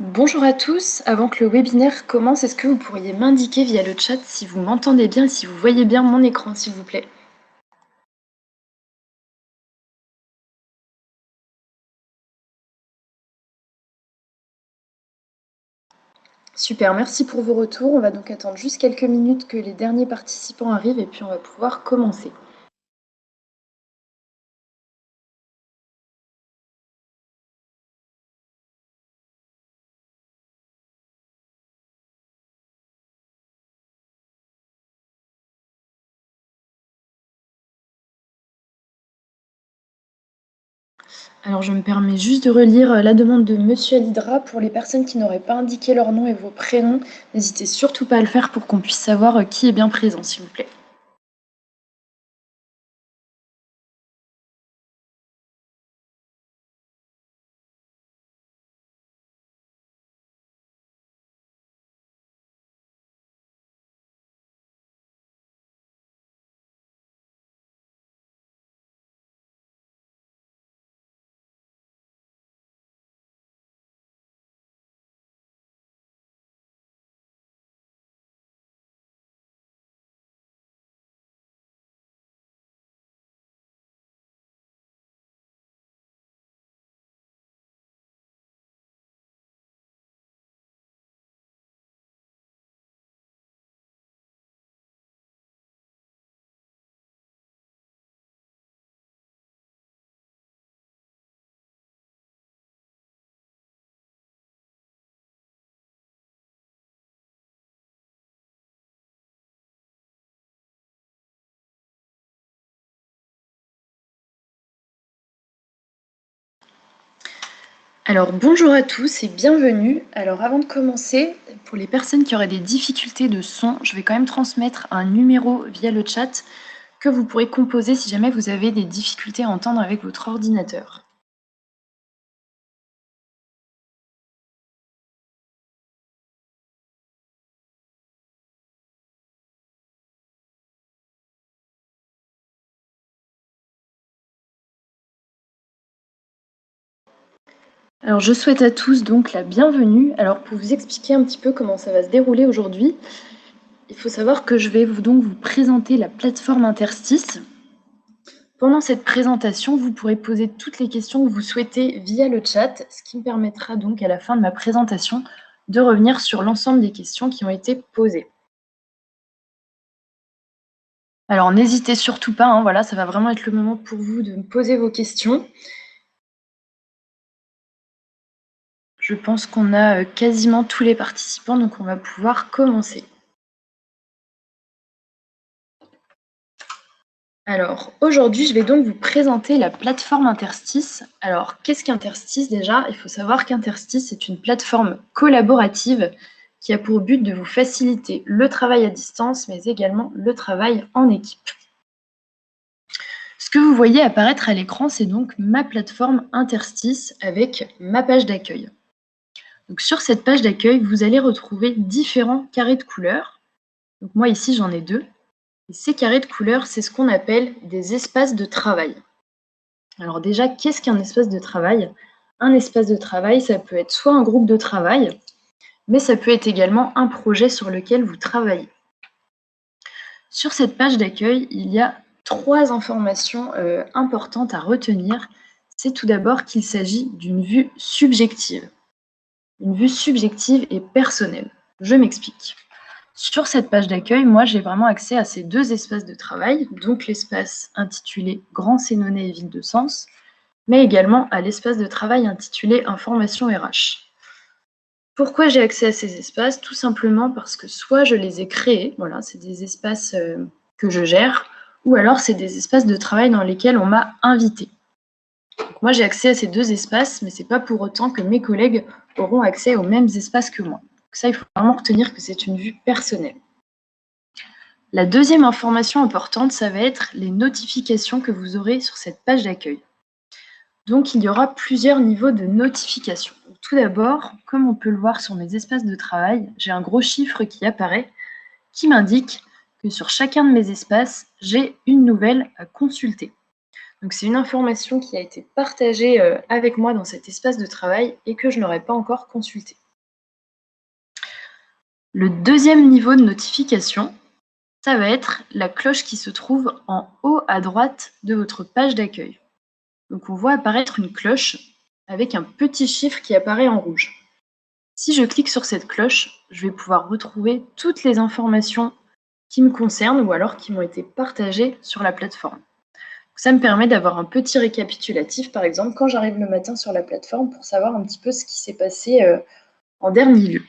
Bonjour à tous, avant que le webinaire commence, est-ce que vous pourriez m'indiquer via le chat si vous m'entendez bien et si vous voyez bien mon écran, s'il vous plaît? Super, merci pour vos retours. On va donc attendre juste quelques minutes que les derniers participants arrivent et puis on va pouvoir commencer. Alors je me permets juste de relire la demande de Monsieur Alidra. Pour les personnes qui n'auraient pas indiqué leur nom et vos prénoms, n'hésitez surtout pas à le faire pour qu'on puisse savoir qui est bien présent, s'il vous plaît. Alors bonjour à tous et bienvenue. Alors avant de commencer, pour les personnes qui auraient des difficultés de son, je vais quand même transmettre un numéro via le chat que vous pourrez composer si jamais vous avez des difficultés à entendre avec votre ordinateur. Alors je souhaite à tous donc la bienvenue. Alors pour vous expliquer un petit peu comment ça va se dérouler aujourd'hui, il faut savoir que je vais donc vous présenter la plateforme Interstice. Pendant cette présentation, vous pourrez poser toutes les questions que vous souhaitez via le chat, ce qui me permettra donc à la fin de ma présentation de revenir sur l'ensemble des questions qui ont été posées. Alors n'hésitez surtout pas, hein, voilà, ça va vraiment être le moment pour vous de me poser vos questions. Je pense qu'on a quasiment tous les participants, donc on va pouvoir commencer. Alors, aujourd'hui, je vais donc vous présenter la plateforme Interstice. Alors, qu'est-ce qu'Interstice déjà? Il faut savoir qu'Interstice est une plateforme collaborative qui a pour but de vous faciliter le travail à distance, mais également le travail en équipe. Ce que vous voyez apparaître à l'écran, c'est donc ma plateforme Interstice avec ma page d'accueil. Donc, sur cette page d'accueil, vous allez retrouver différents carrés de couleurs. Donc, moi, ici, j'en ai deux. Et ces carrés de couleurs, c'est ce qu'on appelle des espaces de travail. Alors déjà, qu'est-ce qu'un espace de travail? Un espace de travail, ça peut être soit un groupe de travail, mais ça peut être également un projet sur lequel vous travaillez. Sur cette page d'accueil, il y a trois informations importantes à retenir. C'est tout d'abord qu'il s'agit d'une vue subjective. Une vue subjective et personnelle. Je m'explique. Sur cette page d'accueil, moi, j'ai vraiment accès à ces deux espaces de travail, donc l'espace intitulé Grand Sénonais et Ville de Sens, mais également à l'espace de travail intitulé Information RH. Pourquoi j'ai accès à ces espaces? Tout simplement parce que soit je les ai créés, voilà, c'est des espaces que je gère, ou alors c'est des espaces de travail dans lesquels on m'a invité. Donc moi j'ai accès à ces deux espaces, mais c'est pas pour autant que mes collègues auront accès aux mêmes espaces que moi. Donc ça, il faut vraiment retenir que c'est une vue personnelle. La deuxième information importante, ça va être les notifications que vous aurez sur cette page d'accueil. Donc, il y aura plusieurs niveaux de notification. Tout d'abord, comme on peut le voir sur mes espaces de travail, j'ai un gros chiffre qui apparaît qui m'indique que sur chacun de mes espaces, j'ai une nouvelle à consulter. Donc, c'est une information qui a été partagée avec moi dans cet espace de travail et que je n'aurais pas encore consultée. Le deuxième niveau de notification, ça va être la cloche qui se trouve en haut à droite de votre page d'accueil. Donc on voit apparaître une cloche avec un petit chiffre qui apparaît en rouge. Si je clique sur cette cloche, je vais pouvoir retrouver toutes les informations qui me concernent ou alors qui m'ont été partagées sur la plateforme. Ça me permet d'avoir un petit récapitulatif, par exemple, quand j'arrive le matin sur la plateforme pour savoir un petit peu ce qui s'est passé en dernier lieu.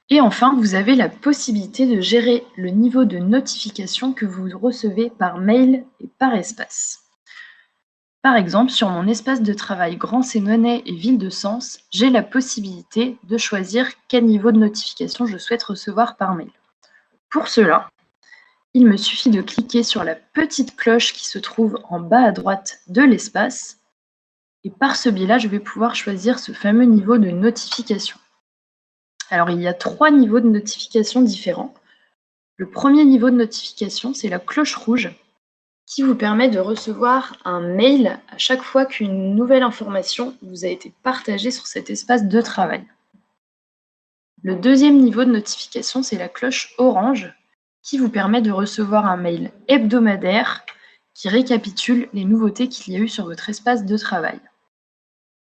Et enfin, vous avez la possibilité de gérer le niveau de notification que vous recevez par mail et par espace. Par exemple, sur mon espace de travail Grand Sénonais et Ville de Sens, j'ai la possibilité de choisir quel niveau de notification je souhaite recevoir par mail. Pour cela, il me suffit de cliquer sur la petite cloche qui se trouve en bas à droite de l'espace et par ce biais-là, je vais pouvoir choisir ce fameux niveau de notification. Alors, il y a 3 niveaux de notification différents. Le premier niveau de notification, c'est la cloche rouge qui vous permet de recevoir un mail à chaque fois qu'une nouvelle information vous a été partagée sur cet espace de travail. Le deuxième niveau de notification, c'est la cloche orange qui vous permet de recevoir un mail hebdomadaire qui récapitule les nouveautés qu'il y a eu sur votre espace de travail.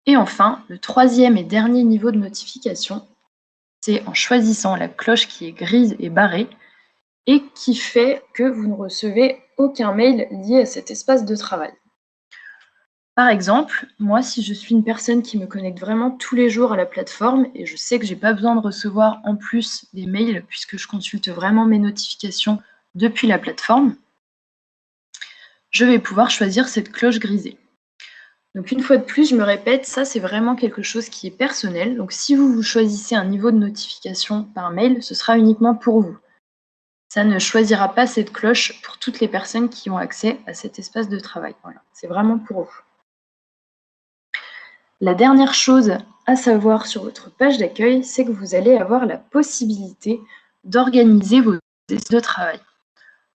Et enfin, le troisième et dernier niveau de notification, c'est en choisissant la cloche qui est grise et barrée et qui fait que vous ne recevez aucun mail lié à cet espace de travail. Par exemple, moi, si je suis une personne qui me connecte vraiment tous les jours à la plateforme et je sais que j'ai pas besoin de recevoir en plus des mails puisque je consulte vraiment mes notifications depuis la plateforme, je vais pouvoir choisir cette cloche grisée. Donc une fois de plus, je me répète, ça c'est vraiment quelque chose qui est personnel. Donc si vous choisissez un niveau de notification par mail, ce sera uniquement pour vous. Ça ne choisira pas cette cloche pour toutes les personnes qui ont accès à cet espace de travail. Voilà, c'est vraiment pour vous. La dernière chose à savoir sur votre page d'accueil, c'est que vous allez avoir la possibilité d'organiser vos espaces de travail.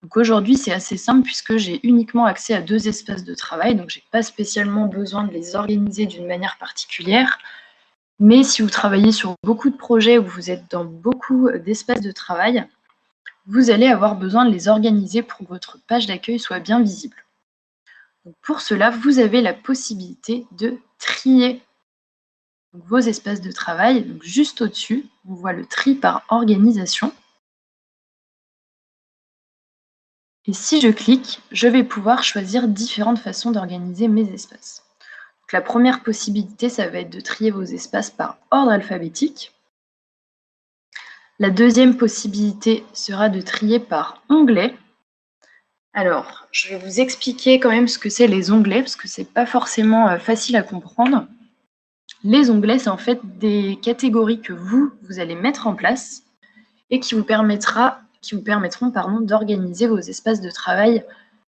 Donc aujourd'hui, c'est assez simple puisque j'ai uniquement accès à 2 espaces de travail, donc je n'ai pas spécialement besoin de les organiser d'une manière particulière. Mais si vous travaillez sur beaucoup de projets ou vous êtes dans beaucoup d'espaces de travail, vous allez avoir besoin de les organiser pour que votre page d'accueil soit bien visible. Donc pour cela, vous avez la possibilité de trier vos espaces de travail. Donc juste au-dessus, on voit le tri par organisation. Et si je clique, je vais pouvoir choisir différentes façons d'organiser mes espaces. Donc la première possibilité, ça va être de trier vos espaces par ordre alphabétique. La deuxième possibilité sera de trier par onglet. Alors, je vais vous expliquer quand même ce que c'est les onglets, parce que c'est pas forcément facile à comprendre. Les onglets, c'est en fait des catégories que vous allez mettre en place et qui vous permettront d'organiser vos espaces de travail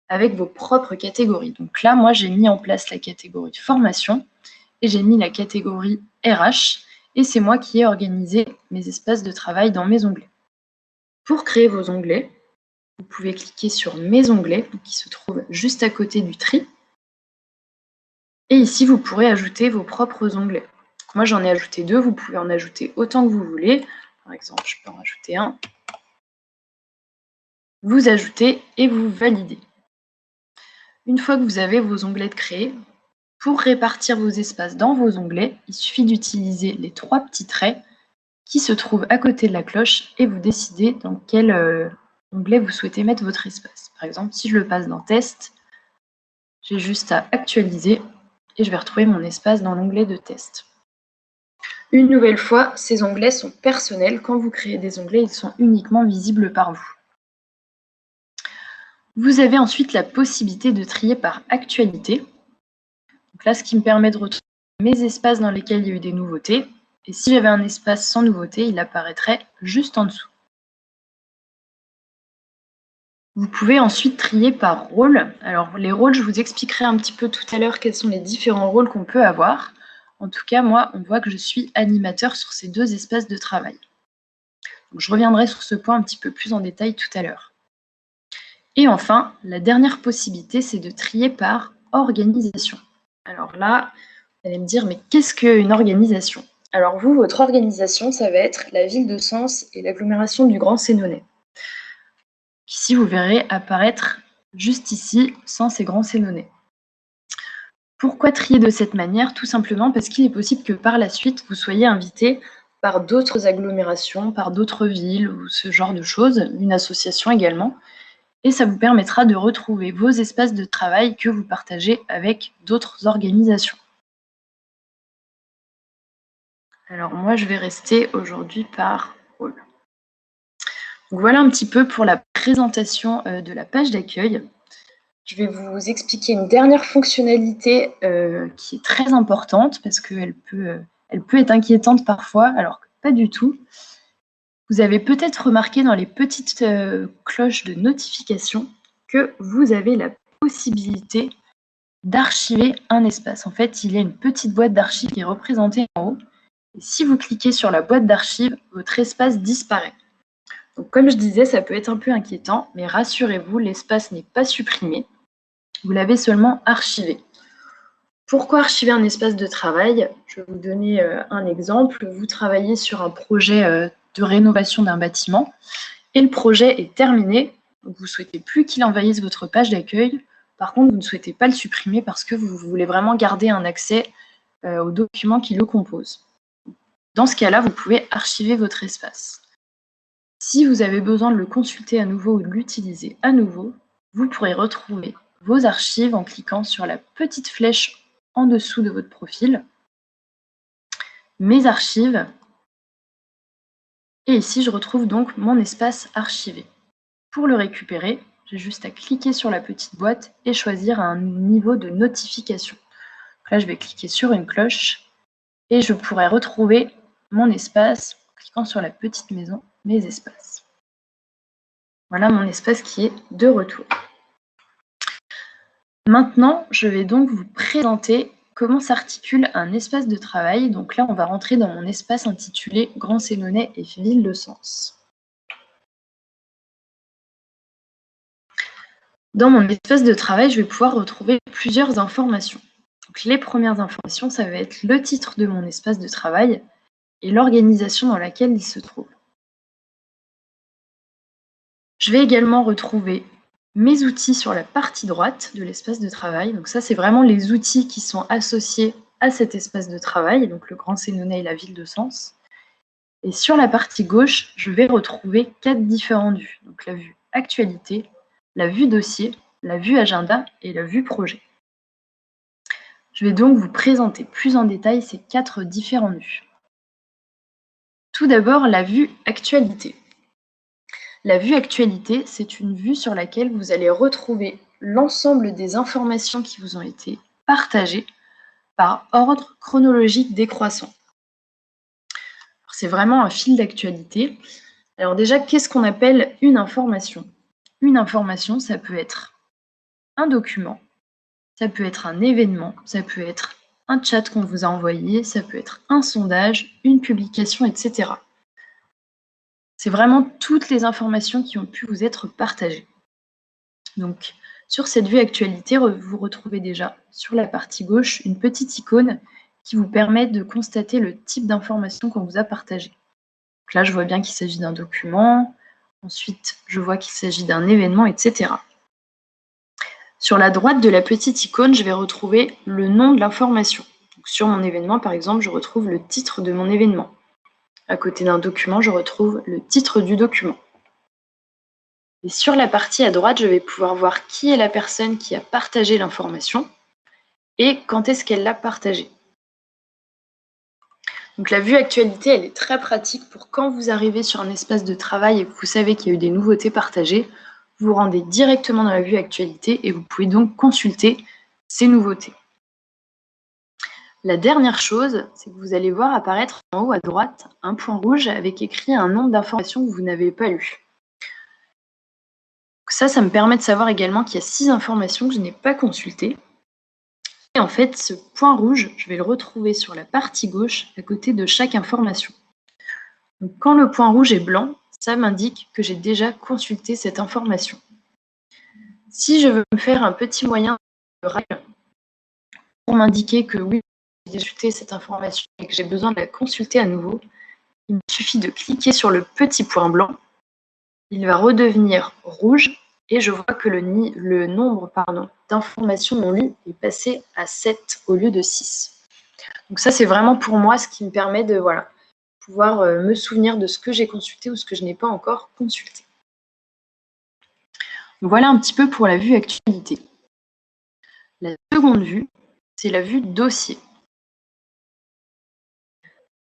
avec vos propres catégories. Donc là, moi, j'ai mis en place la catégorie formation et j'ai mis la catégorie RH et c'est moi qui ai organisé mes espaces de travail dans mes onglets. Pour créer vos onglets, vous pouvez cliquer sur mes onglets qui se trouvent juste à côté du tri. Et ici, vous pourrez ajouter vos propres onglets. Moi, j'en ai ajouté 2, vous pouvez en ajouter autant que vous voulez. Par exemple, je peux en rajouter un. Vous ajoutez et vous validez. Une fois que vous avez vos onglets de créés, pour répartir vos espaces dans vos onglets, il suffit d'utiliser les 3 petits traits qui se trouvent à côté de la cloche et vous décidez dans quel onglet vous souhaitez mettre votre espace. Par exemple, si je le passe dans Test, j'ai juste à actualiser et je vais retrouver mon espace dans l'onglet de Test. Une nouvelle fois, ces onglets sont personnels. Quand vous créez des onglets, ils sont uniquement visibles par vous. Vous avez ensuite la possibilité de trier par actualité. Donc là, ce qui me permet de retrouver mes espaces dans lesquels il y a eu des nouveautés. Et si j'avais un espace sans nouveauté, il apparaîtrait juste en dessous. Vous pouvez ensuite trier par rôle. Alors les rôles, je vous expliquerai un petit peu tout à l'heure quels sont les différents rôles qu'on peut avoir. En tout cas, moi, on voit que je suis animateur sur ces 2 espaces de travail. Donc, je reviendrai sur ce point un petit peu plus en détail tout à l'heure. Et enfin, la dernière possibilité, c'est de trier par organisation. Alors là, vous allez me dire, mais qu'est-ce qu'une organisation ? Alors vous, votre organisation, ça va être la ville de Sens et l'agglomération du Grand Sénonais. Ici, vous verrez apparaître juste ici, Sens et Grand Sénonais. Pourquoi trier de cette manière? Tout simplement parce qu'il est possible que par la suite, vous soyez invité par d'autres agglomérations, par d'autres villes ou ce genre de choses, une association également. Et ça vous permettra de retrouver vos espaces de travail que vous partagez avec d'autres organisations. Alors moi, je vais rester aujourd'hui par rôle. Donc voilà un petit peu pour la présentation de la page d'accueil. Je vais vous expliquer une dernière fonctionnalité qui est très importante parce qu'elle peut être inquiétante parfois, alors que pas du tout. Vous avez peut-être remarqué dans les petites cloches de notification que vous avez la possibilité d'archiver un espace. En fait, il y a une petite boîte d'archives qui est représentée en haut. Et si vous cliquez sur la boîte d'archives, votre espace disparaît. Donc, comme je disais, ça peut être un peu inquiétant, mais rassurez-vous, l'espace n'est pas supprimé. Vous l'avez seulement archivé. Pourquoi archiver un espace de travail? Je vais vous donner un exemple. Vous travaillez sur un projet de rénovation d'un bâtiment et le projet est terminé. Donc vous ne souhaitez plus qu'il envahisse votre page d'accueil. Par contre, vous ne souhaitez pas le supprimer parce que vous voulez vraiment garder un accès aux documents qui le composent. Dans ce cas-là, vous pouvez archiver votre espace. Si vous avez besoin de le consulter à nouveau ou de l'utiliser à nouveau, vous pourrez retrouver vos archives en cliquant sur la petite flèche en dessous de votre profil, mes archives, et ici je retrouve donc mon espace archivé. Pour le récupérer, j'ai juste à cliquer sur la petite boîte et choisir un niveau de notification. Donc là, je vais cliquer sur une cloche et je pourrai retrouver mon espace en cliquant sur la petite maison, mes espaces. Voilà mon espace qui est de retour. Maintenant, je vais donc vous présenter comment s'articule un espace de travail. Donc là, on va rentrer dans mon espace intitulé Grand Sénonais et Ville de Sens. Dans mon espace de travail, je vais pouvoir retrouver plusieurs informations. Donc, les premières informations, ça va être le titre de mon espace de travail et l'organisation dans laquelle il se trouve. Je vais également retrouver mes outils sur la partie droite de l'espace de travail. Donc ça, c'est vraiment les outils qui sont associés à cet espace de travail, donc le Grand Sénonais et la ville de Sens. Et sur la partie gauche, je vais retrouver 4 différentes vues. Donc la vue actualité, la vue dossier, la vue agenda et la vue projet. Je vais donc vous présenter plus en détail ces 4 différentes vues. Tout d'abord, la vue actualité. La vue actualité, c'est une vue sur laquelle vous allez retrouver l'ensemble des informations qui vous ont été partagées par ordre chronologique décroissant. C'est vraiment un fil d'actualité. Alors déjà, qu'est-ce qu'on appelle une information? Une information, ça peut être un document, ça peut être un événement, ça peut être un chat qu'on vous a envoyé, ça peut être un sondage, une publication, etc. C'est vraiment toutes les informations qui ont pu vous être partagées. Donc, sur cette vue actualité, vous retrouvez déjà sur la partie gauche une petite icône qui vous permet de constater le type d'information qu'on vous a partagé. Donc là, je vois bien qu'il s'agit d'un document. Ensuite, je vois qu'il s'agit d'un événement, etc. Sur la droite de la petite icône, je vais retrouver le nom de l'information. Sur mon événement, par exemple, je retrouve le titre de mon événement. À côté d'un document, je retrouve le titre du document. Et sur la partie à droite, je vais pouvoir voir qui est la personne qui a partagé l'information et quand est-ce qu'elle l'a partagée. Donc la vue actualité, elle est très pratique pour quand vous arrivez sur un espace de travail et que vous savez qu'il y a eu des nouveautés partagées, vous vous rendez directement dans la vue actualité et vous pouvez donc consulter ces nouveautés. La dernière chose, c'est que vous allez voir apparaître en haut à droite un point rouge avec écrit un nombre d'informations que vous n'avez pas lues. Ça me permet de savoir également qu'il y a 6 informations que je n'ai pas consultées. Et en fait, ce point rouge, je vais le retrouver sur la partie gauche à côté de chaque information. Donc, quand le point rouge est blanc, ça m'indique que j'ai déjà consulté cette information. Si je veux me faire un petit moyen de rappel pour m'indiquer que oui, j'ai j'ai ajouté cette information et que j'ai besoin de la consulter à nouveau, il me suffit de cliquer sur le petit point blanc. Il va redevenir rouge et je vois que le nombre d'informations non lues est passé à 7 au lieu de 6. Donc ça, c'est vraiment pour moi ce qui me permet de pouvoir me souvenir de ce que j'ai consulté ou ce que je n'ai pas encore consulté. Donc voilà un petit peu pour la vue actualité. La seconde vue, c'est la vue dossier.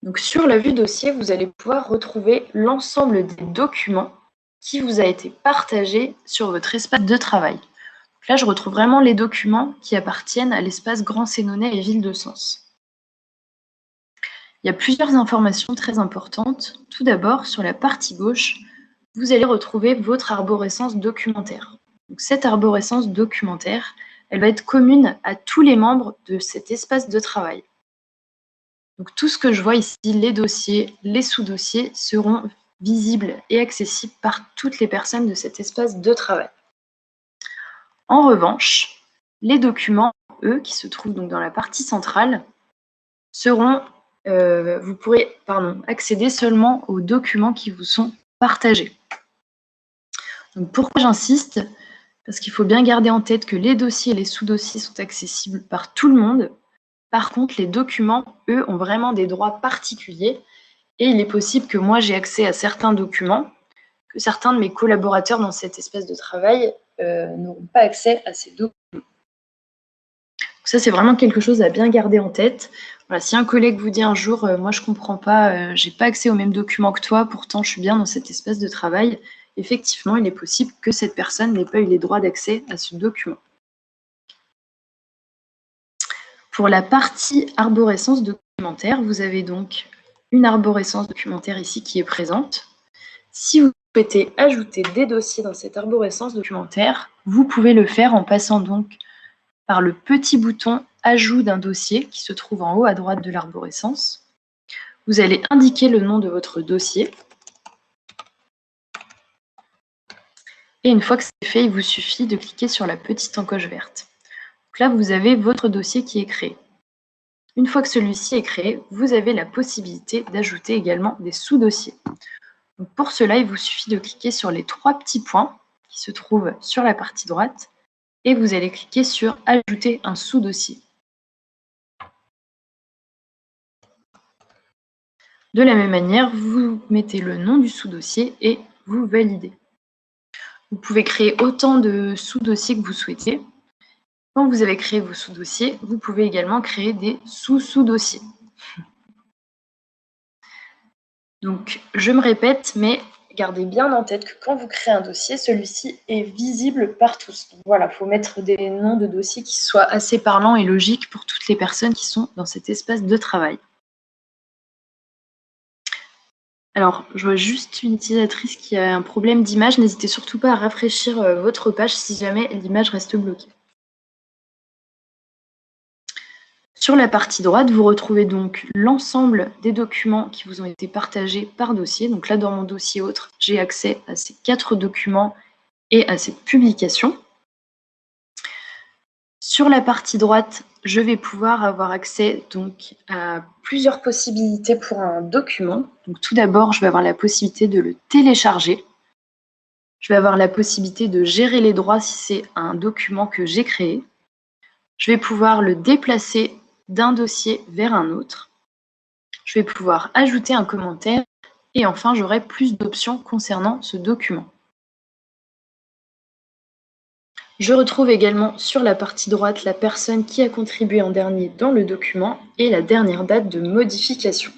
Donc sur la vue dossier, vous allez pouvoir retrouver l'ensemble des documents qui vous a été partagé sur votre espace de travail. Donc là, je retrouve vraiment les documents qui appartiennent à l'espace Grand Sénonais et Ville de Sens. Il y a plusieurs informations très importantes. Tout d'abord, sur la partie gauche, vous allez retrouver votre arborescence documentaire. Donc cette arborescence documentaire, elle va être commune à tous les membres de cet espace de travail. Donc tout ce que je vois ici, les dossiers, les sous-dossiers, seront visibles et accessibles par toutes les personnes de cet espace de travail. En revanche, les documents, eux, qui se trouvent donc dans la partie centrale, vous pourrez accéder seulement aux documents qui vous sont partagés. Donc pourquoi j'insiste? Parce qu'il faut bien garder en tête que les dossiers et les sous-dossiers sont accessibles par tout le monde. Par contre, les documents, eux, ont vraiment des droits particuliers et il est possible que moi, j'ai accès à certains documents, que certains de mes collaborateurs dans cet espace de travail n'auront pas accès à ces documents. Donc ça, c'est vraiment quelque chose à bien garder en tête. Voilà, si un collègue vous dit un jour, moi, je ne comprends pas, j'ai pas accès aux mêmes documents que toi, pourtant, je suis bien dans cet espace de travail, effectivement, il est possible que cette personne n'ait pas eu les droits d'accès à ce document. Pour la partie arborescence documentaire, vous avez donc une arborescence documentaire ici qui est présente. Si vous souhaitez ajouter des dossiers dans cette arborescence documentaire, vous pouvez le faire en passant donc par le petit bouton « Ajout d'un dossier » qui se trouve en haut à droite de l'arborescence. Vous allez indiquer le nom de votre dossier. Et une fois que c'est fait, il vous suffit de cliquer sur la petite encoche verte. Donc là, vous avez votre dossier qui est créé. Une fois que celui-ci est créé, vous avez la possibilité d'ajouter également des sous-dossiers. Donc pour cela, il vous suffit de cliquer sur les 3 petits points qui se trouvent sur la partie droite et vous allez cliquer sur « Ajouter un sous-dossier ». De la même manière, vous mettez le nom du sous-dossier et vous validez. Vous pouvez créer autant de sous-dossiers que vous souhaitez. Quand vous avez créé vos sous-dossiers, vous pouvez également créer des sous-sous-dossiers. Donc, je me répète, mais gardez bien en tête que quand vous créez un dossier, celui-ci est visible par tous. Donc, voilà, il faut mettre des noms de dossiers qui soient assez parlants et logiques pour toutes les personnes qui sont dans cet espace de travail. Alors, je vois juste une utilisatrice qui a un problème d'image. N'hésitez surtout pas à rafraîchir votre page si jamais l'image reste bloquée. Sur la partie droite, vous retrouvez donc l'ensemble des documents qui vous ont été partagés par dossier. Donc là, dans mon dossier autre, j'ai accès à ces 4 documents et à cette publication. Sur la partie droite, je vais pouvoir avoir accès donc à plusieurs possibilités pour un document. Donc tout d'abord, je vais avoir la possibilité de le télécharger. Je vais avoir la possibilité de gérer les droits si c'est un document que j'ai créé. Je vais pouvoir le déplacer d'un dossier vers un autre. Je vais pouvoir ajouter un commentaire et enfin, j'aurai plus d'options concernant ce document. Je retrouve également sur la partie droite la personne qui a contribué en dernier dans le document et la dernière date de modification.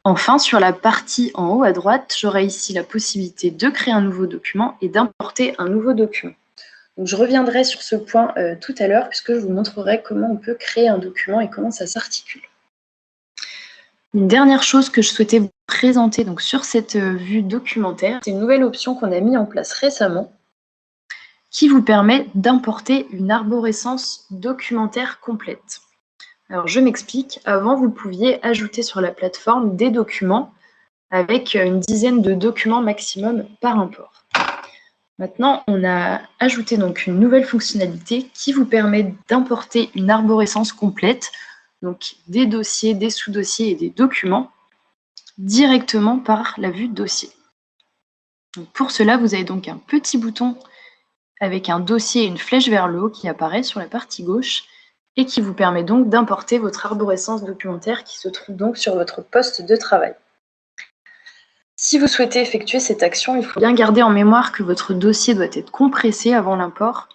Enfin, sur la partie en haut à droite, j'aurai ici la possibilité de créer un nouveau document et d'importer un nouveau document. Donc, je reviendrai sur ce point tout à l'heure puisque je vous montrerai comment on peut créer un document et comment ça s'articule. Une dernière chose que je souhaitais vous présenter donc, sur cette vue documentaire, c'est une nouvelle option qu'on a mise en place récemment qui vous permet d'importer une arborescence documentaire complète. Alors, je m'explique. Avant, vous pouviez ajouter sur la plateforme des documents avec une dizaine de documents maximum par import. Maintenant, on a ajouté donc une nouvelle fonctionnalité qui vous permet d'importer une arborescence complète, donc des dossiers, des sous-dossiers et des documents directement par la vue dossier. Donc pour cela, vous avez donc un petit bouton avec un dossier et une flèche vers le haut qui apparaît sur la partie gauche et qui vous permet donc d'importer votre arborescence documentaire qui se trouve donc sur votre poste de travail. Si vous souhaitez effectuer cette action, il faut bien garder en mémoire que votre dossier doit être compressé avant l'import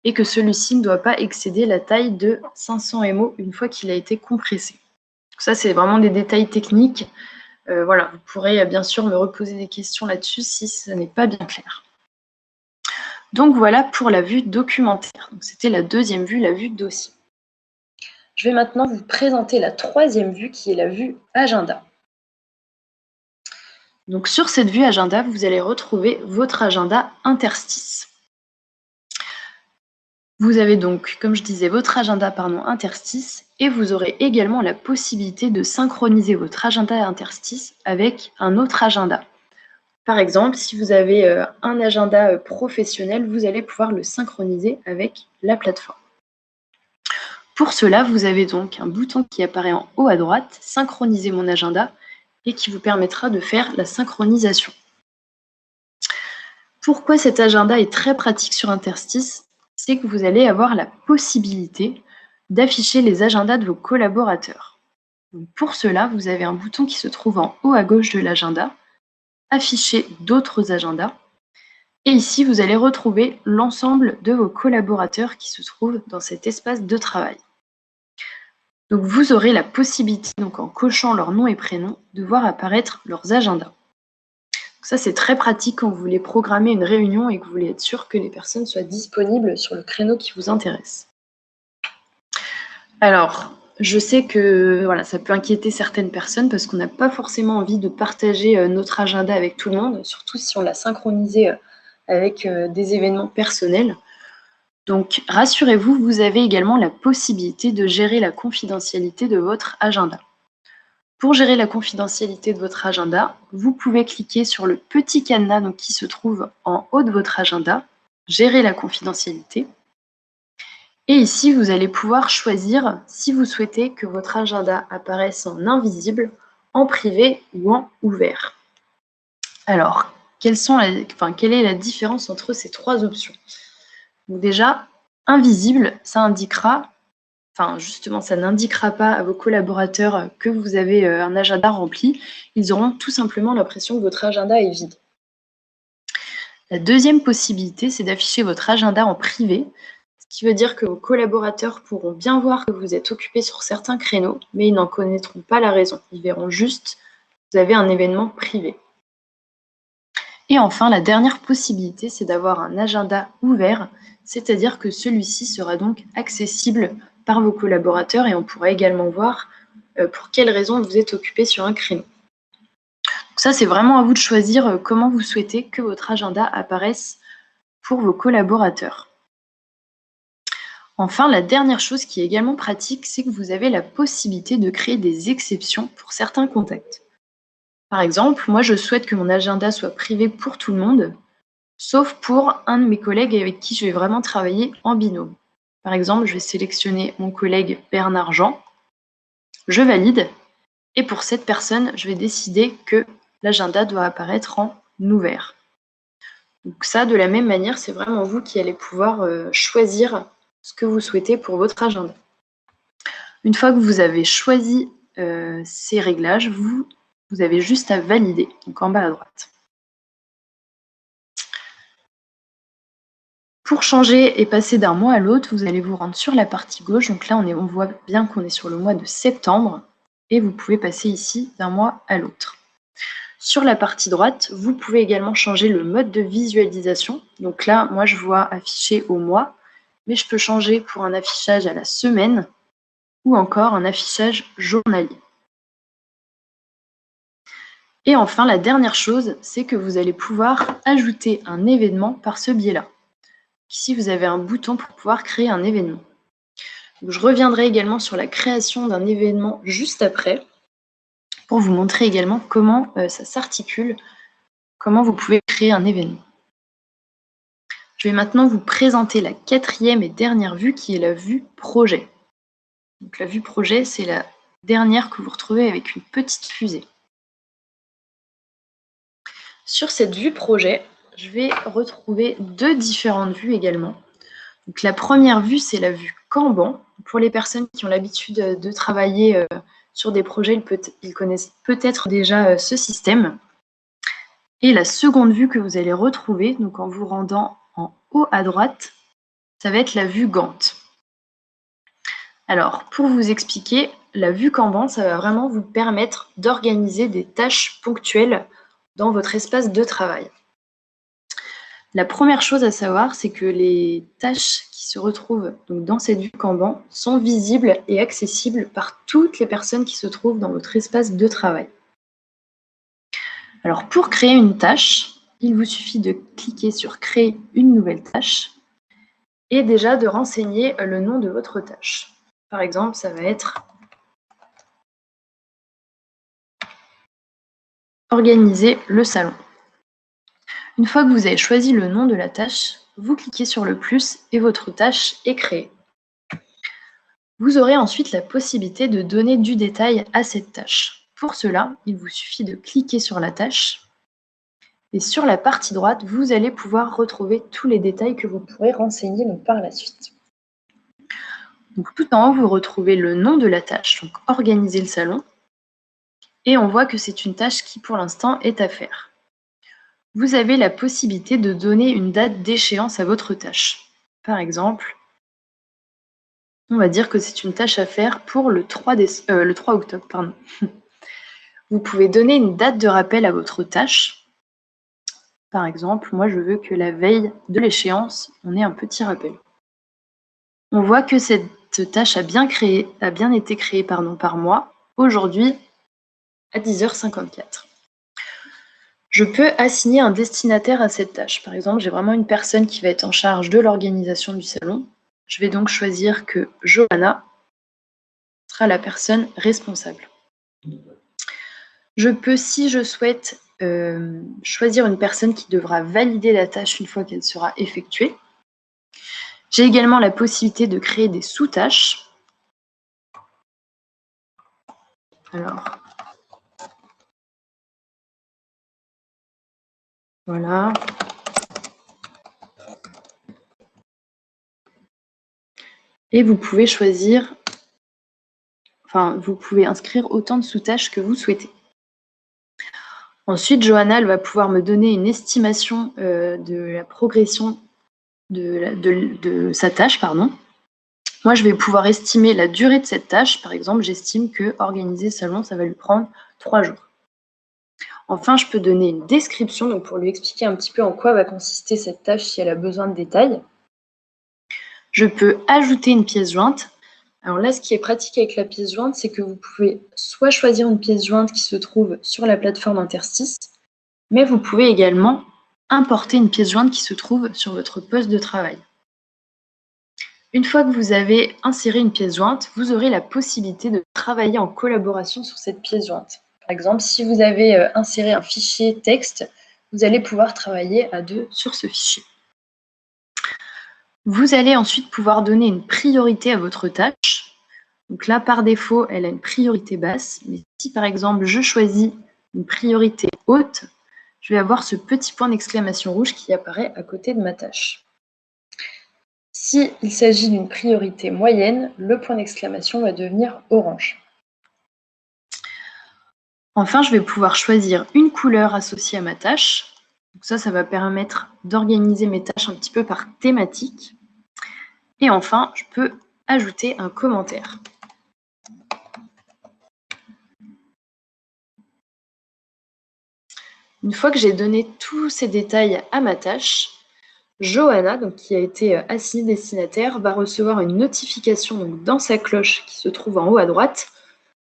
et que celui-ci ne doit pas excéder la taille de 500 MO une fois qu'il a été compressé. Donc ça, c'est vraiment des détails techniques. Voilà, vous pourrez bien sûr me reposer des questions là-dessus si ce n'est pas bien clair. Donc voilà pour la vue documentaire. C'était la deuxième vue, la vue dossier. Je vais maintenant vous présenter la troisième vue qui est la vue agenda. Donc sur cette vue agenda, vous allez retrouver votre agenda interstice. Vous avez donc, comme je disais, votre agenda interstice et vous aurez également la possibilité de synchroniser votre agenda interstice avec un autre agenda. Par exemple, si vous avez un agenda professionnel, vous allez pouvoir le synchroniser avec la plateforme. Pour cela, vous avez donc un bouton qui apparaît en haut à droite, Synchroniser mon agenda, et qui vous permettra de faire la synchronisation. Pourquoi cet agenda est très pratique sur Interstice? C'est que vous allez avoir la possibilité d'afficher les agendas de vos collaborateurs. Donc pour cela, vous avez un bouton qui se trouve en haut à gauche de l'agenda, Afficher d'autres agendas. Et ici, vous allez retrouver l'ensemble de vos collaborateurs qui se trouvent dans cet espace de travail. Donc vous aurez la possibilité, donc en cochant leur nom et prénom, de voir apparaître leurs agendas. Donc ça, c'est très pratique quand vous voulez programmer une réunion et que vous voulez être sûr que les personnes soient disponibles sur le créneau qui vous intéresse. Alors, je sais que voilà, ça peut inquiéter certaines personnes parce qu'on n'a pas forcément envie de partager notre agenda avec tout le monde, surtout si on l'a synchronisé avec des événements personnels. Donc, rassurez-vous, vous avez également la possibilité de gérer la confidentialité de votre agenda. Pour gérer la confidentialité de votre agenda, vous pouvez cliquer sur le petit cadenas donc, qui se trouve en haut de votre agenda, Gérer la confidentialité. Et ici, vous allez pouvoir choisir si vous souhaitez que votre agenda apparaisse en invisible, en privé ou en ouvert. Alors, quelle est la différence entre ces trois options? Donc déjà, invisible, ça indiquera, justement, ça n'indiquera pas à vos collaborateurs que vous avez un agenda rempli. Ils auront tout simplement l'impression que votre agenda est vide. La deuxième possibilité, c'est d'afficher votre agenda en privé, ce qui veut dire que vos collaborateurs pourront bien voir que vous êtes occupé sur certains créneaux, mais ils n'en connaîtront pas la raison. Ils verront juste que vous avez un événement privé. Et enfin, la dernière possibilité, c'est d'avoir un agenda ouvert, c'est-à-dire que celui-ci sera donc accessible par vos collaborateurs et on pourra également voir pour quelles raisons vous êtes occupé sur un créneau. Donc ça, c'est vraiment à vous de choisir comment vous souhaitez que votre agenda apparaisse pour vos collaborateurs. Enfin, la dernière chose qui est également pratique, c'est que vous avez la possibilité de créer des exceptions pour certains contacts. Par exemple, moi, je souhaite que mon agenda soit privé pour tout le monde, sauf pour un de mes collègues avec qui je vais vraiment travailler en binôme. Par exemple, je vais sélectionner mon collègue Bernard Jean, je valide, et pour cette personne, je vais décider que l'agenda doit apparaître en ouvert. Donc ça, de la même manière, c'est vraiment vous qui allez pouvoir choisir ce que vous souhaitez pour votre agenda. Une fois que vous avez choisi ces réglages, vous avez juste à valider, donc en bas à droite. Pour changer et passer d'un mois à l'autre, vous allez vous rendre sur la partie gauche. Donc là, on voit bien qu'on est sur le mois de septembre et vous pouvez passer ici d'un mois à l'autre. Sur la partie droite, vous pouvez également changer le mode de visualisation. Donc là, moi, je vois afficher au mois, mais je peux changer pour un affichage à la semaine ou encore un affichage journalier. Et enfin, la dernière chose, c'est que vous allez pouvoir ajouter un événement par ce biais-là. Ici, vous avez un bouton pour pouvoir créer un événement. Donc, je reviendrai également sur la création d'un événement juste après pour vous montrer également comment ça s'articule, comment vous pouvez créer un événement. Je vais maintenant vous présenter la quatrième et dernière vue qui est la vue projet. Donc la vue projet, c'est la dernière que vous retrouvez avec une petite fusée. Sur cette vue projet, je vais retrouver deux différentes vues également. Donc la première vue, c'est la vue Kanban. Pour les personnes qui ont l'habitude de travailler sur des projets, ils connaissent peut-être déjà ce système. Et la seconde vue que vous allez retrouver, donc en vous rendant en haut à droite, ça va être la vue Gantt. Alors, pour vous expliquer, la vue Kanban, ça va vraiment vous permettre d'organiser des tâches ponctuelles dans votre espace de travail. La première chose à savoir, c'est que les tâches qui se retrouvent donc dans cette vue Kanban sont visibles et accessibles par toutes les personnes qui se trouvent dans votre espace de travail. Alors, pour créer une tâche, il vous suffit de cliquer sur « Créer une nouvelle tâche » et déjà de renseigner le nom de votre tâche. Par exemple, ça va être « Organiser le salon ». Une fois que vous avez choisi le nom de la tâche, vous cliquez sur le plus et votre tâche est créée. Vous aurez ensuite la possibilité de donner du détail à cette tâche. Pour cela, il vous suffit de cliquer sur la tâche et sur la partie droite, vous allez pouvoir retrouver tous les détails que vous pourrez renseigner par la suite. Donc, tout en haut, vous retrouvez le nom de la tâche, donc organiser le salon, et on voit que c'est une tâche qui pour l'instant est à faire. Vous avez la possibilité de donner une date d'échéance à votre tâche. Par exemple, on va dire que c'est une tâche à faire pour le 3 octobre. Pardon. Vous pouvez donner une date de rappel à votre tâche. Par exemple, moi je veux que la veille de l'échéance, on ait un petit rappel. On voit que cette tâche a bien été créée par moi aujourd'hui à 10h54. Je peux assigner un destinataire à cette tâche. Par exemple, j'ai vraiment une personne qui va être en charge de l'organisation du salon. Je vais donc choisir que Johanna sera la personne responsable. Je peux, si je souhaite, choisir une personne qui devra valider la tâche une fois qu'elle sera effectuée. J'ai également la possibilité de créer des sous-tâches. Alors, voilà. Et vous pouvez choisir, vous pouvez inscrire autant de sous-tâches que vous souhaitez. Ensuite, Johanna, elle va pouvoir me donner une estimation de la progression de sa tâche, pardon. Moi, je vais pouvoir estimer la durée de cette tâche. Par exemple, j'estime que organiser le salon, ça va lui prendre 3 jours. Enfin, je peux donner une description donc pour lui expliquer un petit peu en quoi va consister cette tâche si elle a besoin de détails. Je peux ajouter une pièce jointe. Alors là, ce qui est pratique avec la pièce jointe, c'est que vous pouvez soit choisir une pièce jointe qui se trouve sur la plateforme Interstice, mais vous pouvez également importer une pièce jointe qui se trouve sur votre poste de travail. Une fois que vous avez inséré une pièce jointe, vous aurez la possibilité de travailler en collaboration sur cette pièce jointe. Par exemple, si vous avez inséré un fichier texte, vous allez pouvoir travailler à deux sur ce fichier. Vous allez ensuite pouvoir donner une priorité à votre tâche. Donc là, par défaut, elle a une priorité basse. Mais si par exemple, je choisis une priorité haute, je vais avoir ce petit point d'exclamation rouge qui apparaît à côté de ma tâche. S'il s'agit d'une priorité moyenne, le point d'exclamation va devenir orange. Enfin, je vais pouvoir choisir une couleur associée à ma tâche. Donc ça va permettre d'organiser mes tâches un petit peu par thématique. Et enfin, je peux ajouter un commentaire. Une fois que j'ai donné tous ces détails à ma tâche, Johanna, donc, qui a été assignée destinataire, va recevoir une notification donc, dans sa cloche qui se trouve en haut à droite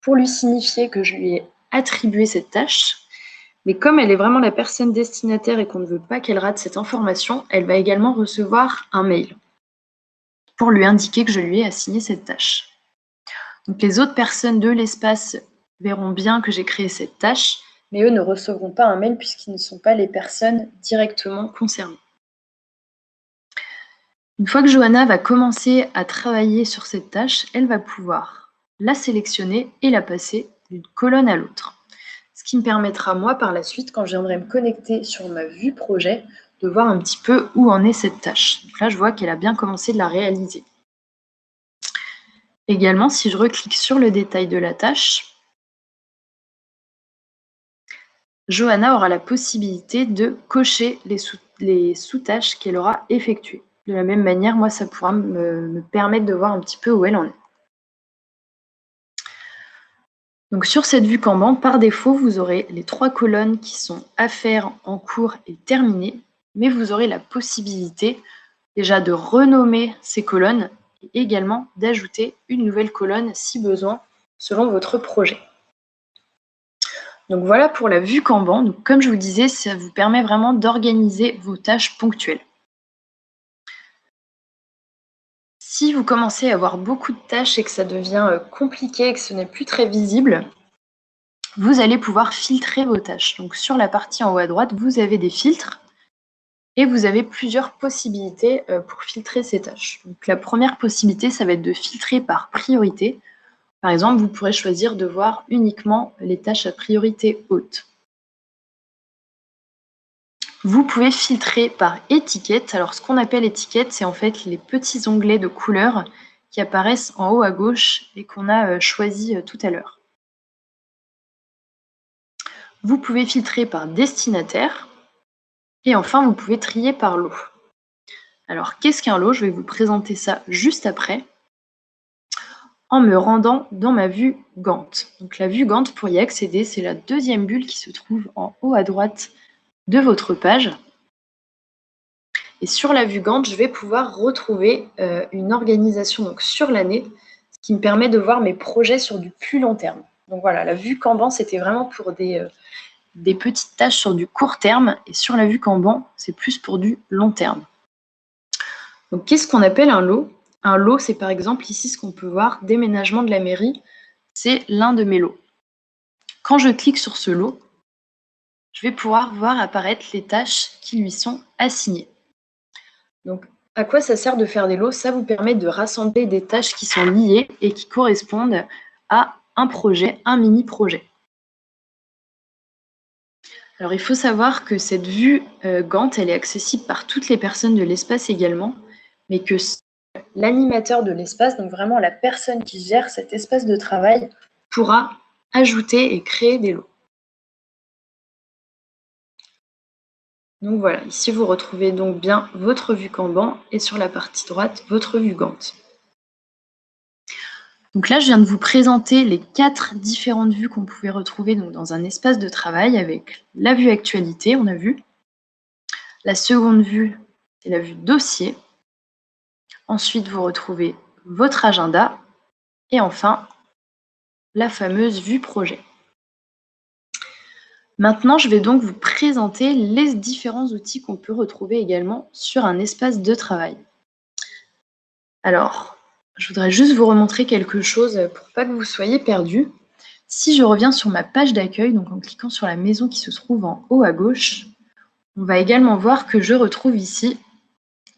pour lui signifier que je lui ai attribué cette tâche. Mais comme elle est vraiment la personne destinataire et qu'on ne veut pas qu'elle rate cette information, elle va également recevoir un mail pour lui indiquer que je lui ai assigné cette tâche. Donc les autres personnes de l'espace verront bien que j'ai créé cette tâche, mais eux ne recevront pas un mail puisqu'ils ne sont pas les personnes directement concernées. Une fois que Johanna va commencer à travailler sur cette tâche, elle va pouvoir la sélectionner et la passer d'une colonne à l'autre. Ce qui me permettra, moi, par la suite, quand je viendrai me connecter sur ma vue projet, de voir un petit peu où en est cette tâche. Donc là, je vois qu'elle a bien commencé de la réaliser. Également, si je reclique sur le détail de la tâche, Johanna aura la possibilité de cocher les sous-tâches qu'elle aura effectuées. De la même manière, moi, ça pourra me permettre de voir un petit peu où elle en est. Donc sur cette vue Kanban, par défaut, vous aurez les 3 colonnes qui sont à faire, en cours et terminées, mais vous aurez la possibilité déjà de renommer ces colonnes et également d'ajouter une nouvelle colonne si besoin, selon votre projet. Donc voilà pour la vue Kanban. Donc comme je vous disais, ça vous permet vraiment d'organiser vos tâches ponctuelles. Si vous commencez à avoir beaucoup de tâches et que ça devient compliqué et que ce n'est plus très visible, vous allez pouvoir filtrer vos tâches. Donc sur la partie en haut à droite, vous avez des filtres et vous avez plusieurs possibilités pour filtrer ces tâches. Donc la première possibilité, ça va être de filtrer par priorité. Par exemple, vous pourrez choisir de voir uniquement les tâches à priorité haute. Vous pouvez filtrer par étiquette. Alors, ce qu'on appelle étiquette, c'est en fait les petits onglets de couleurs qui apparaissent en haut à gauche et qu'on a choisi tout à l'heure. Vous pouvez filtrer par destinataire et enfin, vous pouvez trier par lot. Alors, qu'est-ce qu'un lot? Je vais vous présenter ça juste après en me rendant dans ma vue Gantt. Donc, la vue Gantt, pour y accéder, c'est la deuxième bulle qui se trouve en haut à droite de votre page. Et sur la vue Gantt, je vais pouvoir retrouver une organisation donc, sur l'année, ce qui me permet de voir mes projets sur du plus long terme. Donc voilà, la vue Kanban, c'était vraiment pour des petites tâches sur du court terme, et sur la vue Kanban, c'est plus pour du long terme. Donc qu'est-ce qu'on appelle un lot? Un lot, c'est par exemple ici ce qu'on peut voir, déménagement de la mairie, c'est l'un de mes lots. Quand je clique sur ce lot, je vais pouvoir voir apparaître les tâches qui lui sont assignées. Donc, à quoi ça sert de faire des lots? Ça vous permet de rassembler des tâches qui sont liées et qui correspondent à un projet, un mini-projet. Alors, il faut savoir que cette vue Gantt, elle est accessible par toutes les personnes de l'espace également, mais que l'animateur de l'espace, donc vraiment la personne qui gère cet espace de travail, pourra ajouter et créer des lots. Donc voilà, ici vous retrouvez donc bien votre vue Kanban et sur la partie droite, votre vue Gantt. Donc là, je viens de vous présenter les 4 différentes vues qu'on pouvait retrouver donc, dans un espace de travail avec la vue actualité, on a vu. La seconde vue, c'est la vue dossier. Ensuite, vous retrouvez votre agenda. Et enfin, la fameuse vue projet. Maintenant, je vais donc vous présenter les différents outils qu'on peut retrouver également sur un espace de travail. Alors, je voudrais juste vous remontrer quelque chose pour pas que vous soyez perdus. Si je reviens sur ma page d'accueil, donc en cliquant sur la maison qui se trouve en haut à gauche, on va également voir que je retrouve ici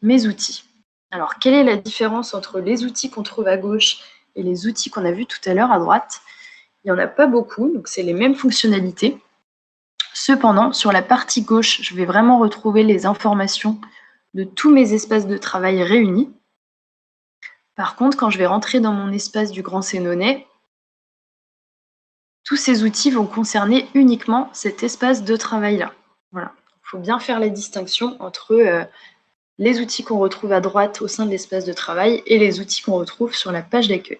mes outils. Alors, quelle est la différence entre les outils qu'on trouve à gauche et les outils qu'on a vus tout à l'heure à droite? Il n'y en a pas beaucoup, donc c'est les mêmes fonctionnalités. Cependant, sur la partie gauche, je vais vraiment retrouver les informations de tous mes espaces de travail réunis. Par contre, quand je vais rentrer dans mon espace du Grand Sénonais, tous ces outils vont concerner uniquement cet espace de travail-là. Voilà. Il faut bien faire la distinction entre les outils qu'on retrouve à droite au sein de l'espace de travail et les outils qu'on retrouve sur la page d'accueil.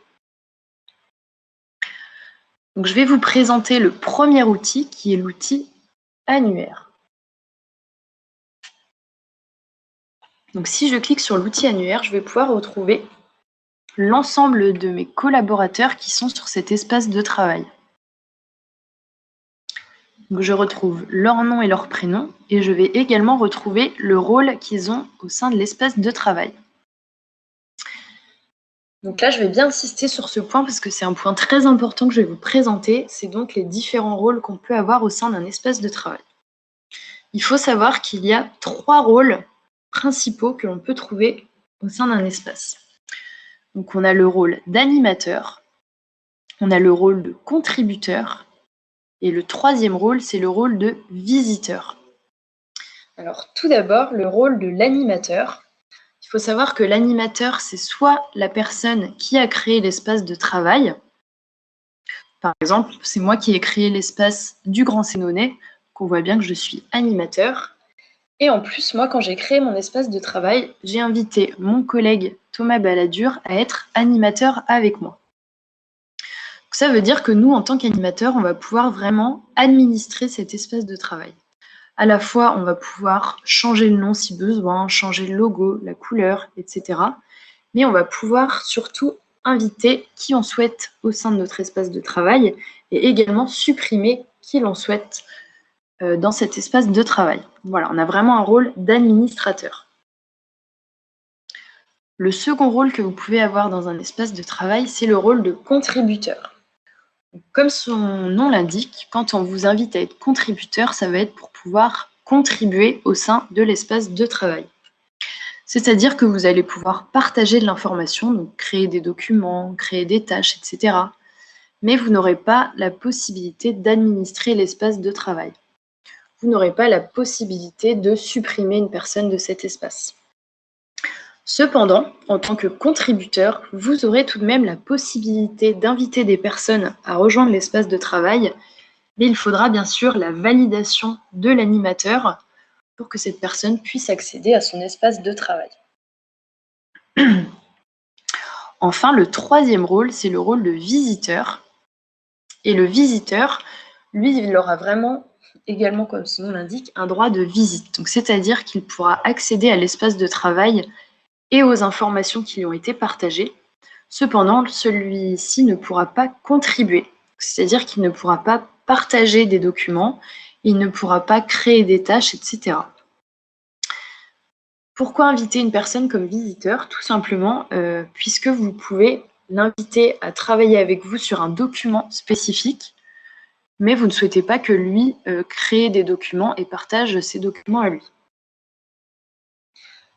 Donc, je vais vous présenter le premier outil qui est l'outil annuaire. Donc, si je clique sur l'outil annuaire, je vais pouvoir retrouver l'ensemble de mes collaborateurs qui sont sur cet espace de travail. Donc, je retrouve leur nom et leur prénom et je vais également retrouver le rôle qu'ils ont au sein de l'espace de travail. Donc là, je vais bien insister sur ce point parce que c'est un point très important que je vais vous présenter. C'est donc les différents rôles qu'on peut avoir au sein d'un espace de travail. Il faut savoir qu'il y a 3 rôles principaux que l'on peut trouver au sein d'un espace. Donc on a le rôle d'animateur, on a le rôle de contributeur, et le troisième rôle, c'est le rôle de visiteur. Alors tout d'abord, le rôle de l'animateur. Il faut savoir que l'animateur, c'est soit la personne qui a créé l'espace de travail. Par exemple, c'est moi qui ai créé l'espace du Grand Sénonais, qu'on voit bien que je suis animateur. Et en plus, moi, quand j'ai créé mon espace de travail, j'ai invité mon collègue Thomas Balladur à être animateur avec moi. Donc, ça veut dire que nous, en tant qu'animateurs, on va pouvoir vraiment administrer cet espace de travail. À la fois, on va pouvoir changer le nom si besoin, changer le logo, la couleur, etc. Mais on va pouvoir surtout inviter qui on souhaite au sein de notre espace de travail et également supprimer qui l'on souhaite dans cet espace de travail. Voilà, on a vraiment un rôle d'administrateur. Le second rôle que vous pouvez avoir dans un espace de travail, c'est le rôle de contributeur. Comme son nom l'indique, quand on vous invite à être contributeur, ça va être pour pouvoir contribuer au sein de l'espace de travail. C'est-à-dire que vous allez pouvoir partager de l'information, donc créer des documents, créer des tâches, etc. Mais vous n'aurez pas la possibilité d'administrer l'espace de travail. Vous n'aurez pas la possibilité de supprimer une personne de cet espace. Cependant, en tant que contributeur, vous aurez tout de même la possibilité d'inviter des personnes à rejoindre l'espace de travail, mais il faudra bien sûr la validation de l'animateur pour que cette personne puisse accéder à son espace de travail. Enfin, le troisième rôle, c'est le rôle de visiteur. Et le visiteur, lui, il aura vraiment, également comme son nom l'indique, un droit de visite. Donc, c'est-à-dire qu'il pourra accéder à l'espace de travail et aux informations qui lui ont été partagées. Cependant, celui-ci ne pourra pas contribuer. C'est-à-dire qu'il ne pourra pas partager des documents, il ne pourra pas créer des tâches, etc. Pourquoi inviter une personne comme visiteur? Tout simplement puisque vous pouvez l'inviter à travailler avec vous sur un document spécifique, mais vous ne souhaitez pas que lui crée des documents et partage ces documents à lui.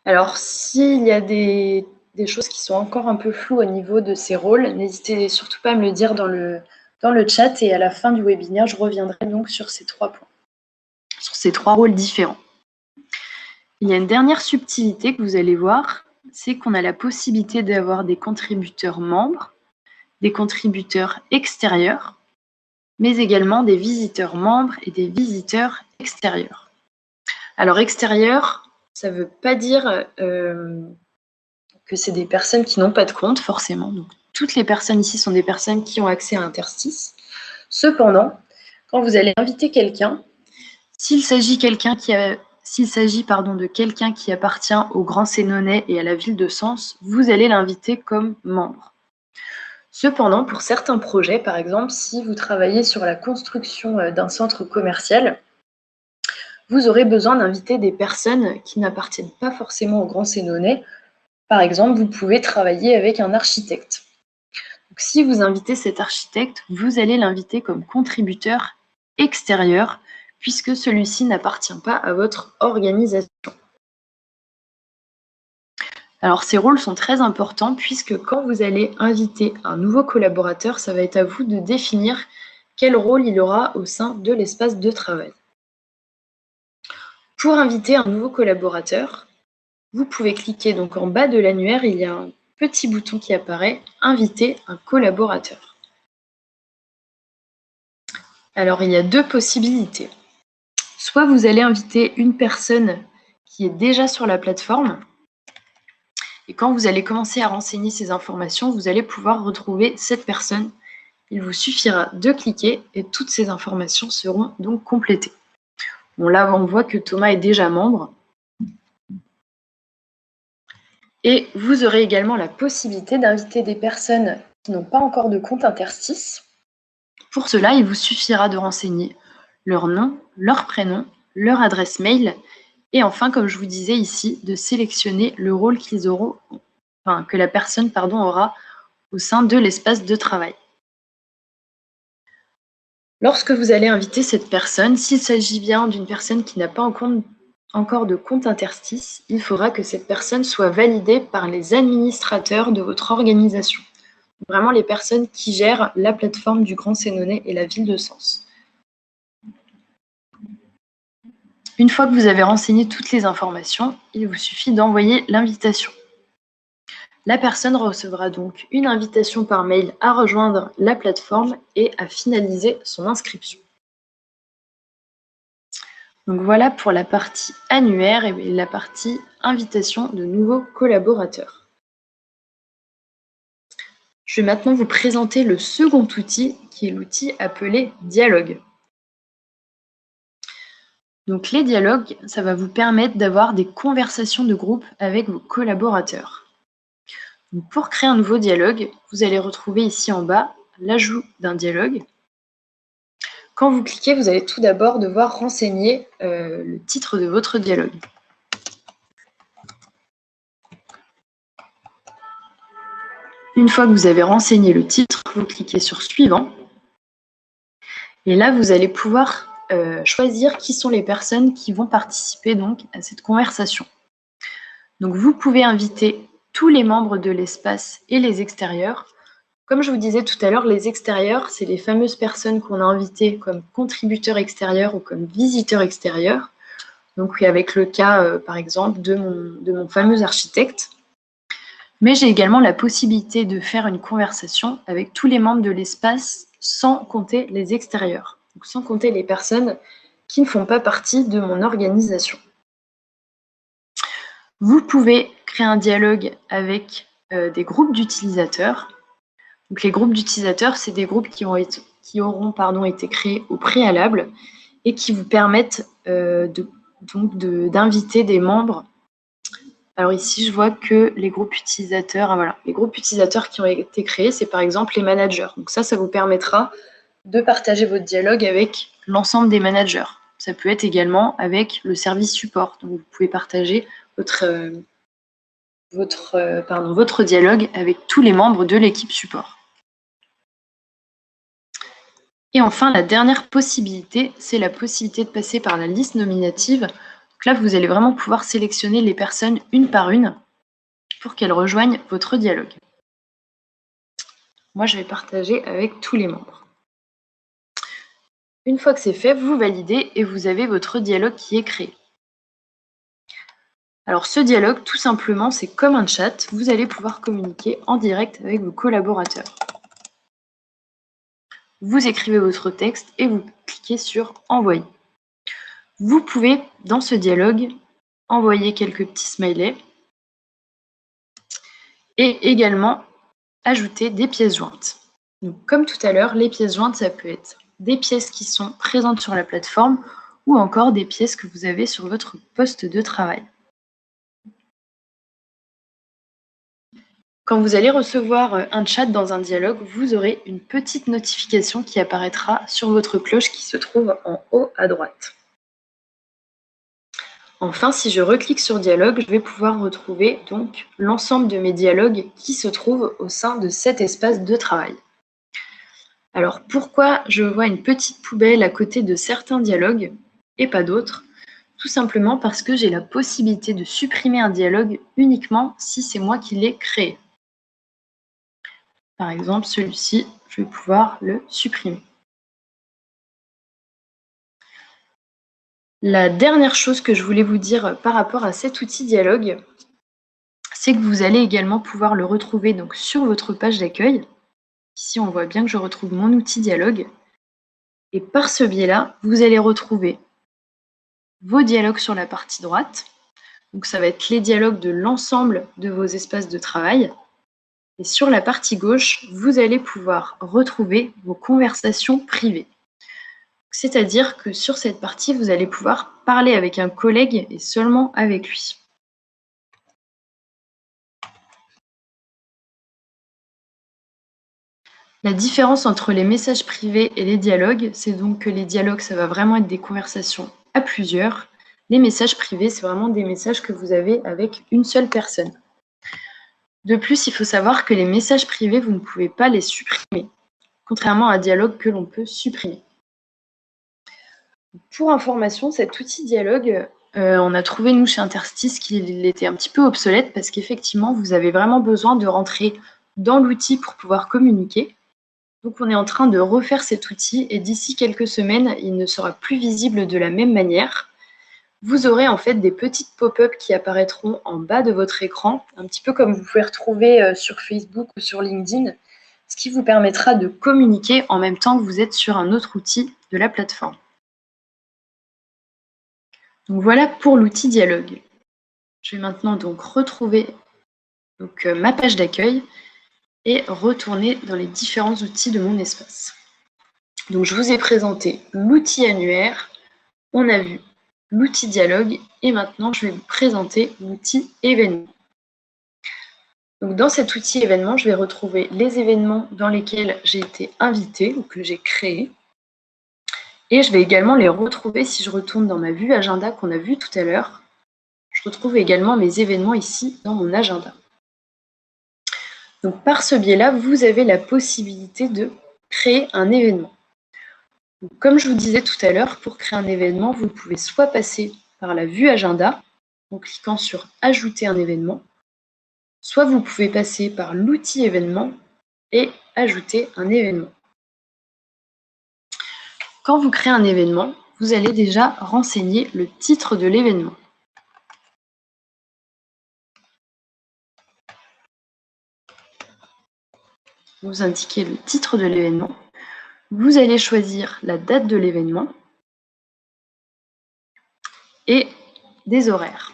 Alors, s'il y a des choses qui sont encore un peu floues au niveau de ces rôles, n'hésitez surtout pas à me le dire dans le chat et à la fin du webinaire, je reviendrai donc sur ces 3 points, sur ces 3 rôles différents. Il y a une dernière subtilité que vous allez voir, c'est qu'on a la possibilité d'avoir des contributeurs membres, des contributeurs extérieurs, mais également des visiteurs membres et des visiteurs extérieurs. Alors extérieur, ça ne veut pas dire que c'est des personnes qui n'ont pas de compte, forcément. Donc, toutes les personnes ici sont des personnes qui ont accès à Interstice. Cependant, quand vous allez inviter quelqu'un, s'il s'agit de quelqu'un qui appartient au Grand Sénonais et à la ville de Sens, vous allez l'inviter comme membre. Cependant, pour certains projets, par exemple, si vous travaillez sur la construction d'un centre commercial, vous aurez besoin d'inviter des personnes qui n'appartiennent pas forcément au Grand Sénonais. Par exemple, vous pouvez travailler avec un architecte. Donc, si vous invitez cet architecte, vous allez l'inviter comme contributeur extérieur, puisque celui-ci n'appartient pas à votre organisation. Alors, ces rôles sont très importants, puisque quand vous allez inviter un nouveau collaborateur, ça va être à vous de définir quel rôle il aura au sein de l'espace de travail. Pour inviter un nouveau collaborateur, vous pouvez cliquer donc en bas de l'annuaire, il y a un petit bouton qui apparaît « Inviter un collaborateur ». Alors, il y a 2 possibilités. Soit vous allez inviter une personne qui est déjà sur la plateforme, et quand vous allez commencer à renseigner ces informations, vous allez pouvoir retrouver cette personne. Il vous suffira de cliquer et toutes ces informations seront donc complétées. Bon, là, on voit que Thomas est déjà membre. Et vous aurez également la possibilité d'inviter des personnes qui n'ont pas encore de compte Interstice. Pour cela, il vous suffira de renseigner leur nom, leur prénom, leur adresse mail et enfin, comme je vous disais ici, de sélectionner le rôle que la personne aura au sein de l'espace de travail. Lorsque vous allez inviter cette personne, s'il s'agit bien d'une personne qui n'a pas encore de compte interstice, il faudra que cette personne soit validée par les administrateurs de votre organisation. Vraiment les personnes qui gèrent la plateforme du Grand Sénonais et la ville de Sens. Une fois que vous avez renseigné toutes les informations, il vous suffit d'envoyer l'invitation. La personne recevra donc une invitation par mail à rejoindre la plateforme et à finaliser son inscription. Donc voilà pour la partie annuaire et la partie invitation de nouveaux collaborateurs. Je vais maintenant vous présenter le second outil qui est l'outil appelé Dialogue. Donc les dialogues, ça va vous permettre d'avoir des conversations de groupe avec vos collaborateurs. Donc pour créer un nouveau dialogue, vous allez retrouver ici en bas l'ajout d'un dialogue. Quand vous cliquez, vous allez tout d'abord devoir renseigner le titre de votre dialogue. Une fois que vous avez renseigné le titre, vous cliquez sur Suivant. Et là, vous allez pouvoir choisir qui sont les personnes qui vont participer donc à cette conversation. Donc vous pouvez inviter tous les membres de l'espace et les extérieurs. Comme je vous disais tout à l'heure, les extérieurs, c'est les fameuses personnes qu'on a invitées comme contributeurs extérieurs ou comme visiteurs extérieurs. Donc avec le cas, par exemple, de mon fameux architecte. Mais j'ai également la possibilité de faire une conversation avec tous les membres de l'espace sans compter les extérieurs, donc sans compter les personnes qui ne font pas partie de mon organisation. Vous pouvez créer un dialogue avec des groupes d'utilisateurs. Donc les groupes d'utilisateurs, c'est des groupes qui auront été créés au préalable et qui vous permettent d'inviter des membres. Alors ici, je vois que les groupes utilisateurs, les groupes utilisateurs qui ont été créés, c'est par exemple les managers. Donc ça vous permettra de partager votre dialogue avec l'ensemble des managers. Ça peut être également avec le service support. Donc vous pouvez partager votre dialogue avec tous les membres de l'équipe support. Et enfin, la dernière possibilité, c'est la possibilité de passer par la liste nominative. Donc là, vous allez vraiment pouvoir sélectionner les personnes une par une pour qu'elles rejoignent votre dialogue. Moi, je vais partager avec tous les membres. Une fois que c'est fait, vous validez et vous avez votre dialogue qui est créé. Alors ce dialogue, tout simplement, c'est comme un chat. Vous allez pouvoir communiquer en direct avec vos collaborateurs. Vous écrivez votre texte et vous cliquez sur « Envoyer ». Vous pouvez, dans ce dialogue, envoyer quelques petits smileys et également ajouter des pièces jointes. Donc, comme tout à l'heure, les pièces jointes, ça peut être des pièces qui sont présentes sur la plateforme ou encore des pièces que vous avez sur votre poste de travail. Quand vous allez recevoir un chat dans un dialogue, vous aurez une petite notification qui apparaîtra sur votre cloche qui se trouve en haut à droite. Enfin, si je reclique sur dialogue, je vais pouvoir retrouver donc l'ensemble de mes dialogues qui se trouvent au sein de cet espace de travail. Alors pourquoi je vois une petite poubelle à côté de certains dialogues et pas d'autres? Tout simplement parce que j'ai la possibilité de supprimer un dialogue uniquement si c'est moi qui l'ai créé. Par exemple, celui-ci, je vais pouvoir le supprimer. La dernière chose que je voulais vous dire par rapport à cet outil dialogue, c'est que vous allez également pouvoir le retrouver donc sur votre page d'accueil. Ici, on voit bien que je retrouve mon outil dialogue. Et par ce biais-là, vous allez retrouver vos dialogues sur la partie droite. Donc ça va être les dialogues de l'ensemble de vos espaces de travail. Et sur la partie gauche, vous allez pouvoir retrouver vos conversations privées. C'est-à-dire que sur cette partie, vous allez pouvoir parler avec un collègue et seulement avec lui. La différence entre les messages privés et les dialogues, c'est donc que les dialogues, ça va vraiment être des conversations à plusieurs. Les messages privés, c'est vraiment des messages que vous avez avec une seule personne. De plus, il faut savoir que les messages privés, vous ne pouvez pas les supprimer, contrairement à un dialogue que l'on peut supprimer. Pour information, cet outil dialogue, on a trouvé, nous, chez Interstice, qu'il était un petit peu obsolète parce qu'effectivement, vous avez vraiment besoin de rentrer dans l'outil pour pouvoir communiquer. Donc, on est en train de refaire cet outil et d'ici quelques semaines, il ne sera plus visible de la même manière. Vous aurez en fait des petites pop-up qui apparaîtront en bas de votre écran, un petit peu comme vous pouvez retrouver sur Facebook ou sur LinkedIn, ce qui vous permettra de communiquer en même temps que vous êtes sur un autre outil de la plateforme. Donc voilà pour l'outil dialogue. Je vais maintenant donc retrouver ma page d'accueil et retourner dans les différents outils de mon espace. Donc je vous ai présenté l'outil annuaire, on a vu l'outil dialogue et maintenant je vais vous présenter l'outil événement. Donc dans cet outil événement, je vais retrouver les événements dans lesquels j'ai été invitée ou que j'ai créés. Et je vais également les retrouver si je retourne dans ma vue agenda qu'on a vu tout à l'heure. Je retrouve également mes événements ici dans mon agenda. Donc par ce biais-là, vous avez la possibilité de créer un événement. Donc, comme je vous disais tout à l'heure, pour créer un événement, vous pouvez soit passer par la vue agenda, en cliquant sur Ajouter un événement, soit vous pouvez passer par l'outil événement et ajouter un événement. Quand vous créez un événement, vous allez déjà renseigner le titre de l'événement. Vous indiquez le titre de l'événement. Vous allez choisir la date de l'événement et des horaires.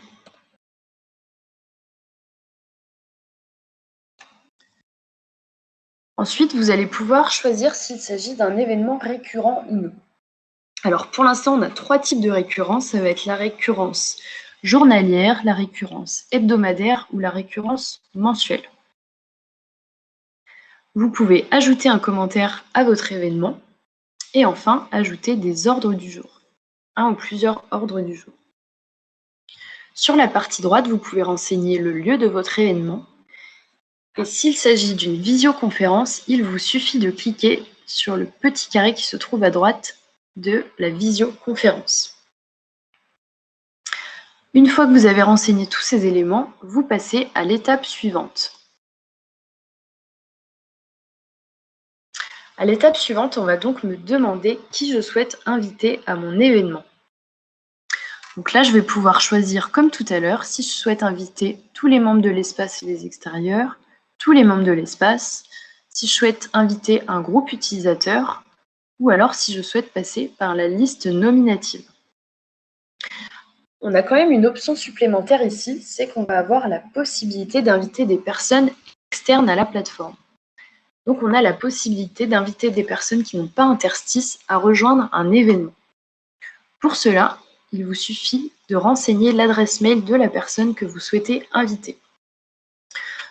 Ensuite, vous allez pouvoir choisir s'il s'agit d'un événement récurrent ou non. Alors, pour l'instant, on a 3 types de récurrence. Ça va être la récurrence journalière, la récurrence hebdomadaire ou la récurrence mensuelle. Vous pouvez ajouter un commentaire à votre événement et enfin ajouter des ordres du jour, un ou plusieurs ordres du jour. Sur la partie droite, vous pouvez renseigner le lieu de votre événement. Et s'il s'agit d'une visioconférence, il vous suffit de cliquer sur le petit carré qui se trouve à droite de la visioconférence. Une fois que vous avez renseigné tous ces éléments, vous passez à l'étape suivante. À l'étape suivante, on va donc me demander qui je souhaite inviter à mon événement. Donc là, je vais pouvoir choisir, comme tout à l'heure, si je souhaite inviter tous les membres de l'espace et les extérieurs, tous les membres de l'espace, si je souhaite inviter un groupe utilisateur, ou alors si je souhaite passer par la liste nominative. On a quand même une option supplémentaire ici, c'est qu'on va avoir la possibilité d'inviter des personnes externes à la plateforme. Donc on a la possibilité d'inviter des personnes qui n'ont pas Interstice à rejoindre un événement. Pour cela, il vous suffit de renseigner l'adresse mail de la personne que vous souhaitez inviter.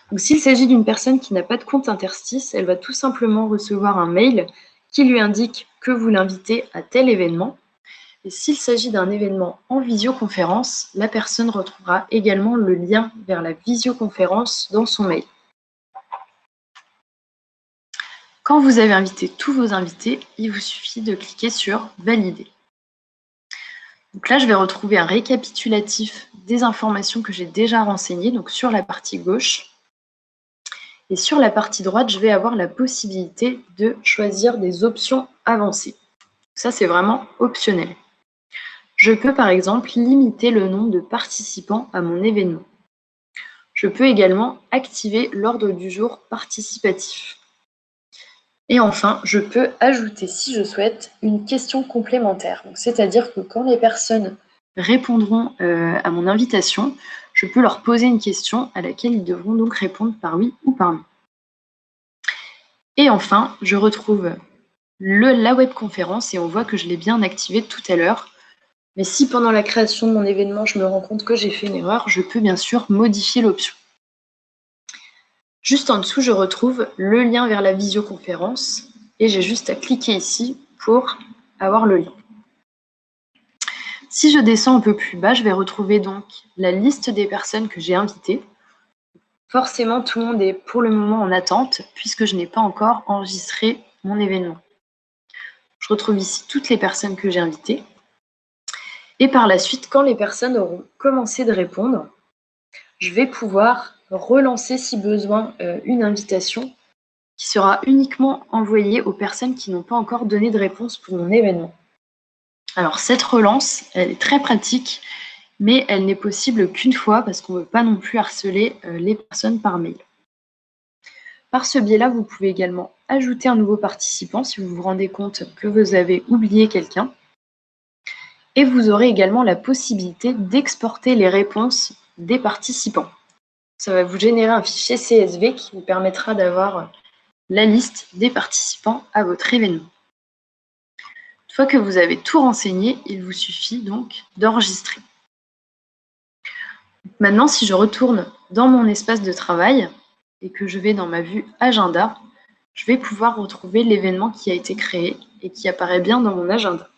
Donc s'il s'agit d'une personne qui n'a pas de compte Interstice, elle va tout simplement recevoir un mail qui lui indique que vous l'invitez à tel événement. Et s'il s'agit d'un événement en visioconférence, la personne retrouvera également le lien vers la visioconférence dans son mail. Quand vous avez invité tous vos invités, il vous suffit de cliquer sur « Valider ». Donc là, je vais retrouver un récapitulatif des informations que j'ai déjà renseignées, donc sur la partie gauche. Et sur la partie droite, je vais avoir la possibilité de choisir des options avancées. Ça, c'est vraiment optionnel. Je peux par exemple limiter le nombre de participants à mon événement. Je peux également activer l'ordre du jour participatif. Et enfin, je peux ajouter, si je souhaite, une question complémentaire. C'est-à-dire que quand les personnes répondront à mon invitation, je peux leur poser une question à laquelle ils devront donc répondre par oui ou par non. Et enfin, je retrouve la webconférence et on voit que je l'ai bien activée tout à l'heure. Mais si pendant la création de mon événement, je me rends compte que j'ai fait une erreur, je peux bien sûr modifier l'option. Juste en dessous, je retrouve le lien vers la visioconférence et j'ai juste à cliquer ici pour avoir le lien. Si je descends un peu plus bas, je vais retrouver donc la liste des personnes que j'ai invitées. Forcément, tout le monde est pour le moment en attente puisque je n'ai pas encore enregistré mon événement. Je retrouve ici toutes les personnes que j'ai invitées. Et par la suite, quand les personnes auront commencé de répondre, je vais pouvoir relancer si besoin une invitation qui sera uniquement envoyée aux personnes qui n'ont pas encore donné de réponse pour mon événement. Alors cette relance, elle est très pratique, mais elle n'est possible qu'une fois parce qu'on ne veut pas non plus harceler les personnes par mail. Par ce biais-là, vous pouvez également ajouter un nouveau participant si vous vous rendez compte que vous avez oublié quelqu'un. Et vous aurez également la possibilité d'exporter les réponses des participants. Ça va vous générer un fichier CSV qui vous permettra d'avoir la liste des participants à votre événement. Une fois que vous avez tout renseigné, il vous suffit donc d'enregistrer. Maintenant, si je retourne dans mon espace de travail et que je vais dans ma vue agenda, je vais pouvoir retrouver l'événement qui a été créé et qui apparaît bien dans mon agenda.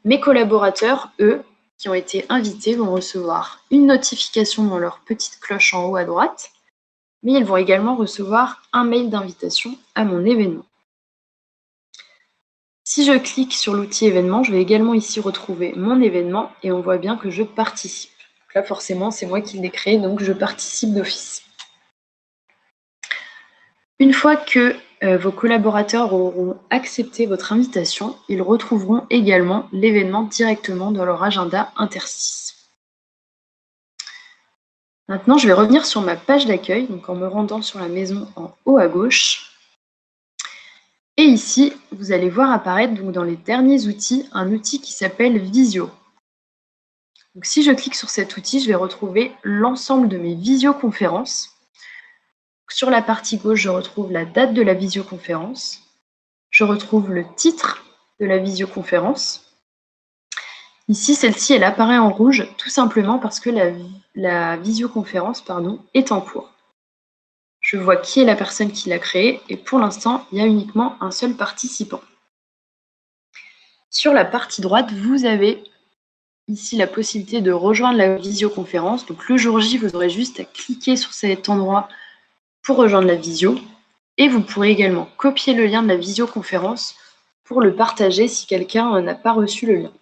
Mes collaborateurs, eux, qui ont été invités, vont recevoir une notification dans leur petite cloche en haut à droite, mais ils vont également recevoir un mail d'invitation à mon événement. Si je clique sur l'outil événement, je vais également ici retrouver mon événement et on voit bien que je participe. Donc là, forcément, c'est moi qui l'ai créé, donc je participe d'office. Une fois que vos collaborateurs auront accepté votre invitation, ils retrouveront également l'événement directement dans leur agenda interstice. Maintenant, je vais revenir sur ma page d'accueil, donc en me rendant sur la maison en haut à gauche. Et ici, vous allez voir apparaître donc, dans les derniers outils un outil qui s'appelle Visio. Donc, si je clique sur cet outil, je vais retrouver l'ensemble de mes visioconférences. Sur la partie gauche, je retrouve la date de la visioconférence. Je retrouve le titre de la visioconférence. Ici, celle-ci, elle apparaît en rouge, tout simplement parce que la visioconférence est en cours. Je vois qui est la personne qui l'a créée et pour l'instant, il y a uniquement un seul participant. Sur la partie droite, vous avez ici la possibilité de rejoindre la visioconférence. Donc le jour J, vous aurez juste à cliquer sur cet endroit pour rejoindre la visio. Et vous pourrez également copier le lien de la visioconférence pour le partager si quelqu'un n'a pas reçu le lien.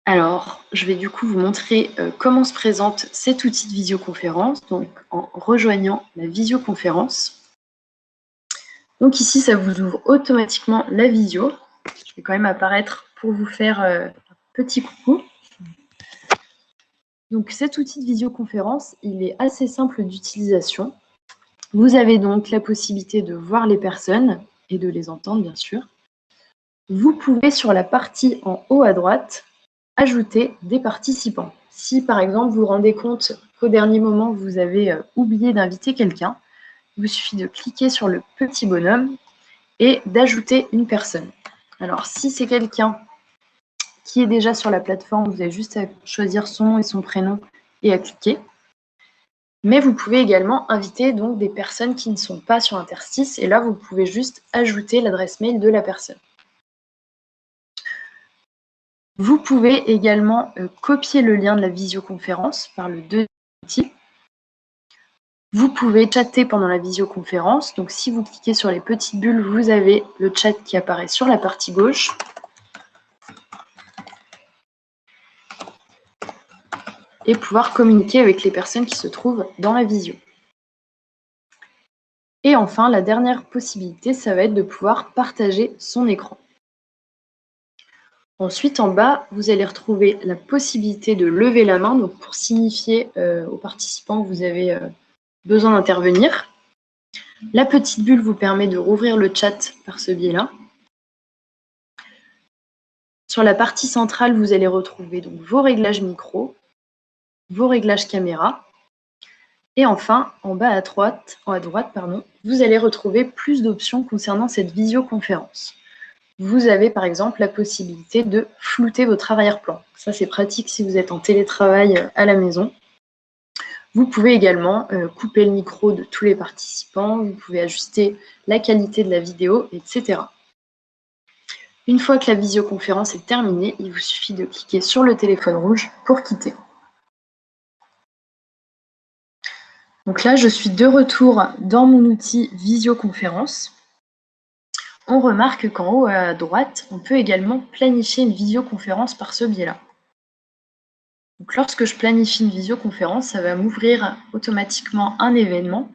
Alors, je vais du coup vous montrer comment se présente cet outil de visioconférence, donc en rejoignant la visioconférence. Donc ici, ça vous ouvre automatiquement la visio. Je vais quand même apparaître pour vous faire un petit coucou. Donc cet outil de visioconférence, il est assez simple d'utilisation. Vous avez donc la possibilité de voir les personnes et de les entendre, bien sûr. Vous pouvez, sur la partie en haut à droite, ajouter des participants. Si, par exemple, vous vous rendez compte qu'au dernier moment, vous avez oublié d'inviter quelqu'un, il vous suffit de cliquer sur le petit bonhomme et d'ajouter une personne. Alors, si c'est quelqu'un qui est déjà sur la plateforme, vous avez juste à choisir son nom et son prénom et à cliquer. Mais vous pouvez également inviter donc des personnes qui ne sont pas sur Interstice et là, vous pouvez juste ajouter l'adresse mail de la personne. Vous pouvez également copier le lien de la visioconférence par le deuxième outil. Vous pouvez chatter pendant la visioconférence. Donc, si vous cliquez sur les petites bulles, vous avez le chat qui apparaît sur la partie gauche. Et pouvoir communiquer avec les personnes qui se trouvent dans la visio. Et enfin, la dernière possibilité, ça va être de pouvoir partager son écran. Ensuite, en bas, vous allez retrouver la possibilité de lever la main donc pour signifier aux participants que vous avez besoin d'intervenir. La petite bulle vous permet de rouvrir le chat par ce biais-là. Sur la partie centrale, vous allez retrouver donc vos réglages micro, vos réglages caméra. Et enfin, en bas à droite, vous allez retrouver plus d'options concernant cette visioconférence. Vous avez par exemple la possibilité de flouter votre arrière-plan. Ça, c'est pratique si vous êtes en télétravail à la maison. Vous pouvez également couper le micro de tous les participants, vous pouvez ajuster la qualité de la vidéo, etc. Une fois que la visioconférence est terminée, il vous suffit de cliquer sur le téléphone rouge pour quitter. Donc là, je suis de retour dans mon outil visioconférence. on remarque qu'en haut à droite, on peut également planifier une visioconférence par ce biais-là. Donc, lorsque je planifie une visioconférence, ça va m'ouvrir automatiquement un événement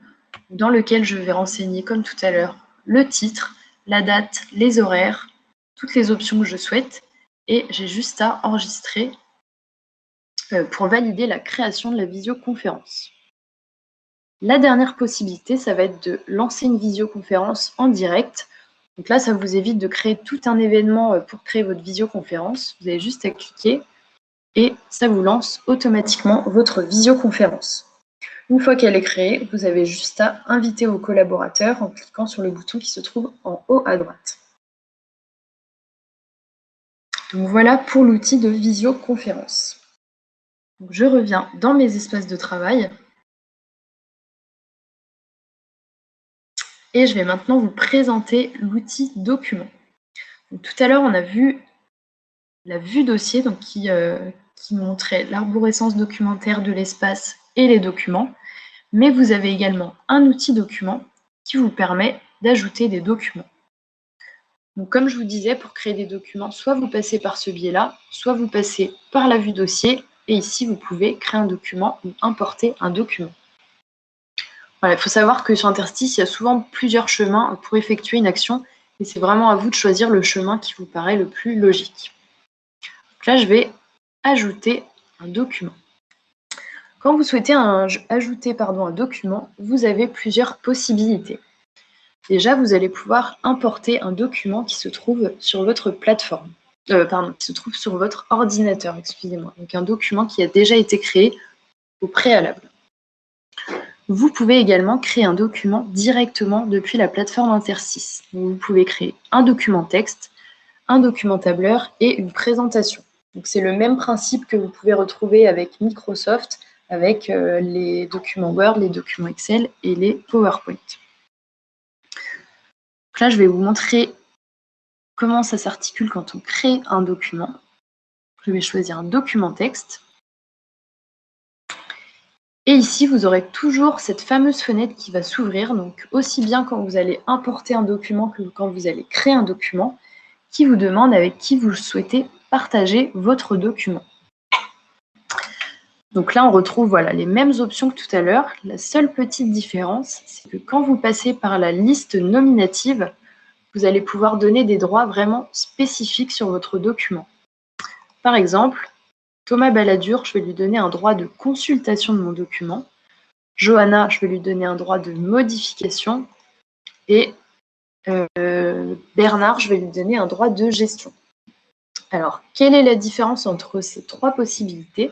dans lequel je vais renseigner, comme tout à l'heure, le titre, la date, les horaires, toutes les options que je souhaite, et j'ai juste à enregistrer pour valider la création de la visioconférence. La dernière possibilité, ça va être de lancer une visioconférence en direct. Donc là, ça vous évite de créer tout un événement pour créer votre visioconférence. Vous avez juste à cliquer et ça vous lance automatiquement votre visioconférence. Une fois qu'elle est créée, vous avez juste à inviter vos collaborateurs en cliquant sur le bouton qui se trouve en haut à droite. Donc voilà pour l'outil de visioconférence. Donc je reviens dans mes espaces de travail et je vais maintenant vous présenter l'outil document. Donc, tout à l'heure, on a vu la vue dossier donc qui montrait l'arborescence documentaire de l'espace et les documents, mais vous avez également un outil document qui vous permet d'ajouter des documents. Donc, comme je vous disais, pour créer des documents, soit vous passez par ce biais-là, soit vous passez par la vue dossier, et ici, vous pouvez créer un document ou importer un document. Voilà, il faut savoir que sur Interstice, il y a souvent plusieurs chemins pour effectuer une action, et c'est vraiment à vous de choisir le chemin qui vous paraît le plus logique. Donc là, je vais ajouter un document. Quand vous souhaitez ajouter un document, vous avez plusieurs possibilités. Déjà, vous allez pouvoir importer un document qui se trouve sur votre plateforme, qui se trouve sur votre ordinateur, excusez-moi. Donc un document qui a déjà été créé au préalable. Vous pouvez également créer un document directement depuis la plateforme Interstice. Vous pouvez créer un document texte, un document tableur et une présentation. Donc c'est le même principe que vous pouvez retrouver avec Microsoft, avec les documents Word, les documents Excel et les PowerPoint. Donc là, je vais vous montrer comment ça s'articule quand on crée un document. Je vais choisir un document texte. Et ici, vous aurez toujours cette fameuse fenêtre qui va s'ouvrir, donc aussi bien quand vous allez importer un document que quand vous allez créer un document, qui vous demande avec qui vous souhaitez partager votre document. Donc là, on retrouve les mêmes options que tout à l'heure. La seule petite différence, c'est que quand vous passez par la liste nominative, vous allez pouvoir donner des droits vraiment spécifiques sur votre document. Par exemple, Thomas Balladur, je vais lui donner un droit de consultation de mon document. Johanna, je vais lui donner un droit de modification. Et Bernard, je vais lui donner un droit de gestion. Alors, quelle est la différence entre ces trois possibilités ?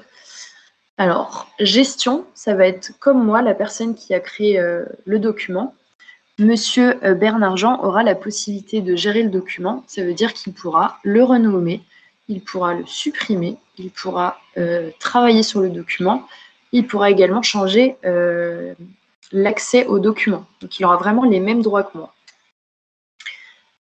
Alors, gestion, ça va être comme moi, la personne qui a créé le document. Monsieur Bernard Jean aura la possibilité de gérer le document. Ça veut dire qu'il pourra le renommer, il pourra le supprimer, il pourra travailler sur le document. Il pourra également changer l'accès au document. Donc, il aura vraiment les mêmes droits que moi.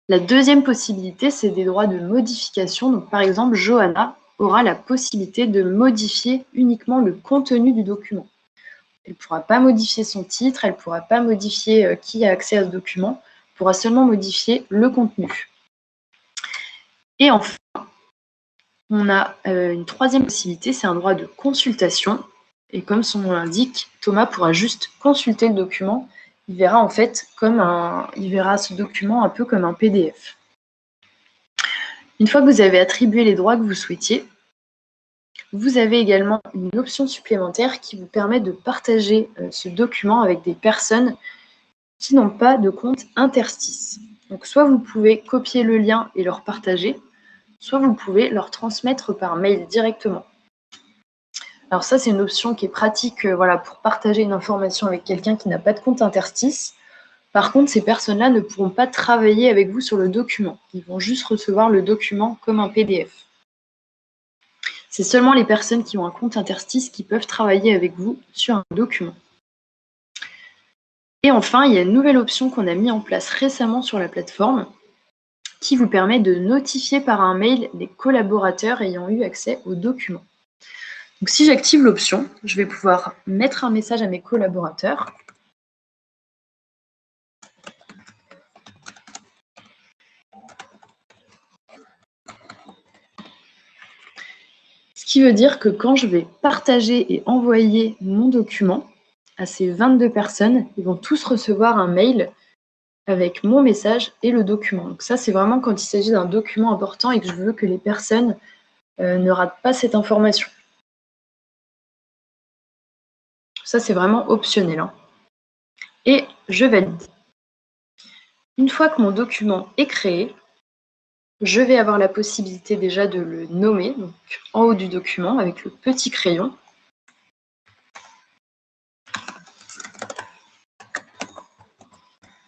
La deuxième possibilité, c'est des droits de modification. Donc, par exemple, Johanna aura la possibilité de modifier uniquement le contenu du document. Elle ne pourra pas modifier son titre, elle ne pourra pas modifier qui a accès à ce document, elle pourra seulement modifier le contenu. Et enfin, on a une troisième possibilité, c'est un droit de consultation. Et comme son nom l'indique, Thomas pourra juste consulter le document. Il verra en fait il verra ce document un peu comme un PDF. Une fois que vous avez attribué les droits que vous souhaitiez, vous avez également une option supplémentaire qui vous permet de partager ce document avec des personnes qui n'ont pas de compte Interstice. Donc soit vous pouvez copier le lien et leur partager, soit vous pouvez leur transmettre par mail directement. Alors ça, c'est une option qui est pratique pour partager une information avec quelqu'un qui n'a pas de compte Interstice. Par contre, ces personnes-là ne pourront pas travailler avec vous sur le document. Ils vont juste recevoir le document comme un PDF. C'est seulement les personnes qui ont un compte Interstice qui peuvent travailler avec vous sur un document. Et enfin, il y a une nouvelle option qu'on a mis en place récemment sur la plateforme qui vous permet de notifier par un mail les collaborateurs ayant eu accès au document. Donc si j'active l'option, je vais pouvoir mettre un message à mes collaborateurs. qui veut dire que quand je vais partager et envoyer mon document à ces 22 personnes, ils vont tous recevoir un mail avec mon message et le document. Donc ça, c'est vraiment quand il s'agit d'un document important et que je veux que les personnes ne ratent pas cette information. Ça, c'est vraiment optionnel, hein. Et je valide. Une fois que mon document est créé, je vais avoir la possibilité déjà de le nommer, donc en haut du document avec le petit crayon.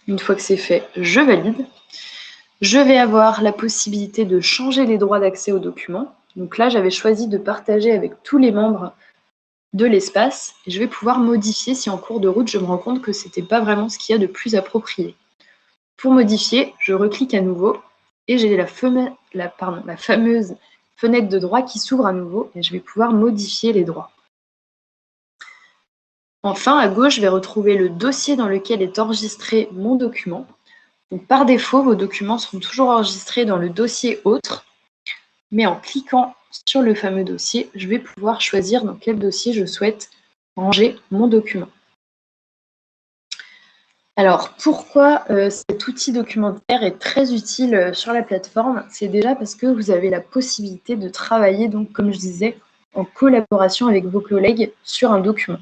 Une fois que c'est fait, je valide. Je vais avoir la possibilité de changer les droits d'accès au document. Donc là, j'avais choisi de partager avec tous les membres de l'espace. Et je vais pouvoir modifier si en cours de route, je me rends compte que ce n'était pas vraiment ce qu'il y a de plus approprié. Pour modifier, je reclique à nouveau et j'ai la fameuse fenêtre de droit qui s'ouvre à nouveau et je vais pouvoir modifier les droits. Enfin, à gauche, je vais retrouver le dossier dans lequel est enregistré mon document. Donc, par défaut, vos documents seront toujours enregistrés dans le dossier autre, mais en cliquant sur le fameux dossier, je vais pouvoir choisir dans quel dossier je souhaite ranger mon document. Alors, pourquoi cet outil documentaire est très utile sur la plateforme? C'est déjà parce que vous avez la possibilité de travailler, donc, comme je disais, en collaboration avec vos collègues sur un document.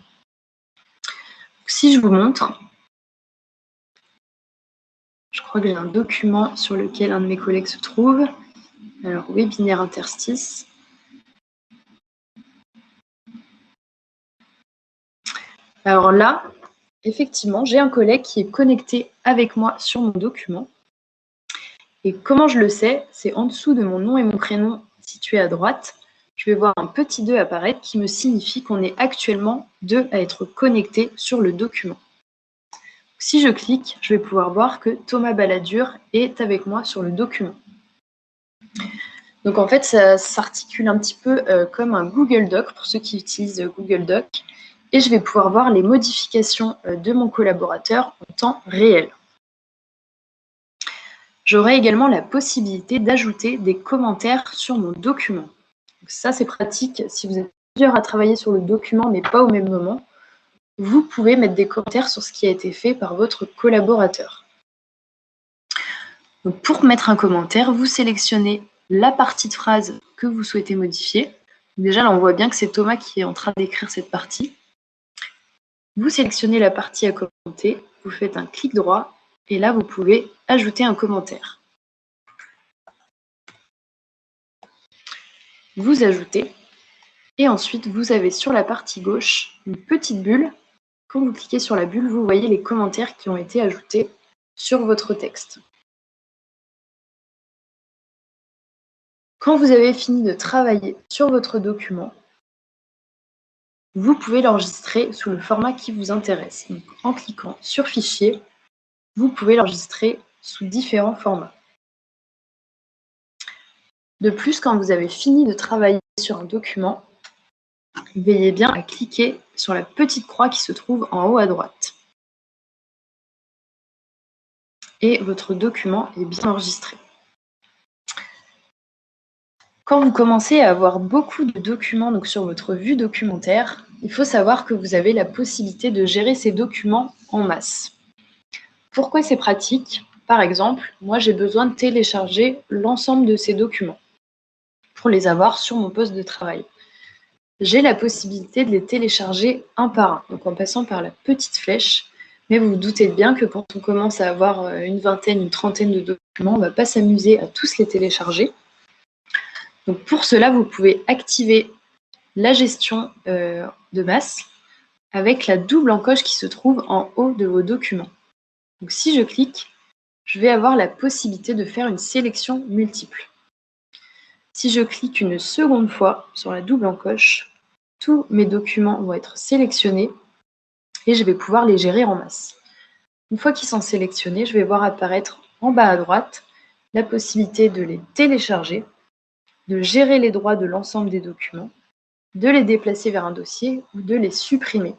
Si je vous montre, je crois que j'ai un document sur lequel un de mes collègues se trouve. Alors, webinaire interstice. Alors là, effectivement, j'ai un collègue qui est connecté avec moi sur mon document. Et comment je le sais? C'est en dessous de mon nom et mon prénom situé à droite. Je vais voir un petit 2 apparaître qui me signifie qu'on est actuellement 2 à être connectés sur le document. Si je clique, je vais pouvoir voir que Thomas Balladur est avec moi sur le document. Donc en fait, ça s'articule un petit peu comme un Google Doc pour ceux qui utilisent Google Doc. Et je vais pouvoir voir les modifications de mon collaborateur en temps réel. J'aurai également la possibilité d'ajouter des commentaires sur mon document. Donc ça, c'est pratique si vous êtes plusieurs à travailler sur le document, mais pas au même moment. Vous pouvez mettre des commentaires sur ce qui a été fait par votre collaborateur. Donc pour mettre un commentaire, vous sélectionnez la partie de phrase que vous souhaitez modifier. Déjà, là, on voit bien que c'est Thomas qui est en train d'écrire cette partie. Vous sélectionnez la partie à commenter, vous faites un clic droit et là, vous pouvez ajouter un commentaire. Vous ajoutez et ensuite, vous avez sur la partie gauche une petite bulle. Quand vous cliquez sur la bulle, vous voyez les commentaires qui ont été ajoutés sur votre texte. Quand vous avez fini de travailler sur votre document, vous pouvez l'enregistrer sous le format qui vous intéresse. Donc, en cliquant sur Fichier, vous pouvez l'enregistrer sous différents formats. De plus, quand vous avez fini de travailler sur un document, veillez bien à cliquer sur la petite croix qui se trouve en haut à droite. Et votre document est bien enregistré. Quand vous commencez à avoir beaucoup de documents donc sur votre vue documentaire, il faut savoir que vous avez la possibilité de gérer ces documents en masse. Pourquoi c'est pratique? Par exemple, moi j'ai besoin de télécharger l'ensemble de ces documents pour les avoir sur mon poste de travail. J'ai la possibilité de les télécharger un par un, donc en passant par la petite flèche. Mais vous vous doutez bien que quand on commence à avoir une vingtaine, une trentaine de documents, on ne va pas s'amuser à tous les télécharger. Donc pour cela, vous pouvez activer la gestion de masse avec la double encoche qui se trouve en haut de vos documents. Donc si je clique, je vais avoir la possibilité de faire une sélection multiple. Si je clique une seconde fois sur la double encoche, tous mes documents vont être sélectionnés et je vais pouvoir les gérer en masse. Une fois qu'ils sont sélectionnés, je vais voir apparaître en bas à droite la possibilité de les télécharger, de gérer les droits de l'ensemble des documents, de les déplacer vers un dossier ou de les supprimer.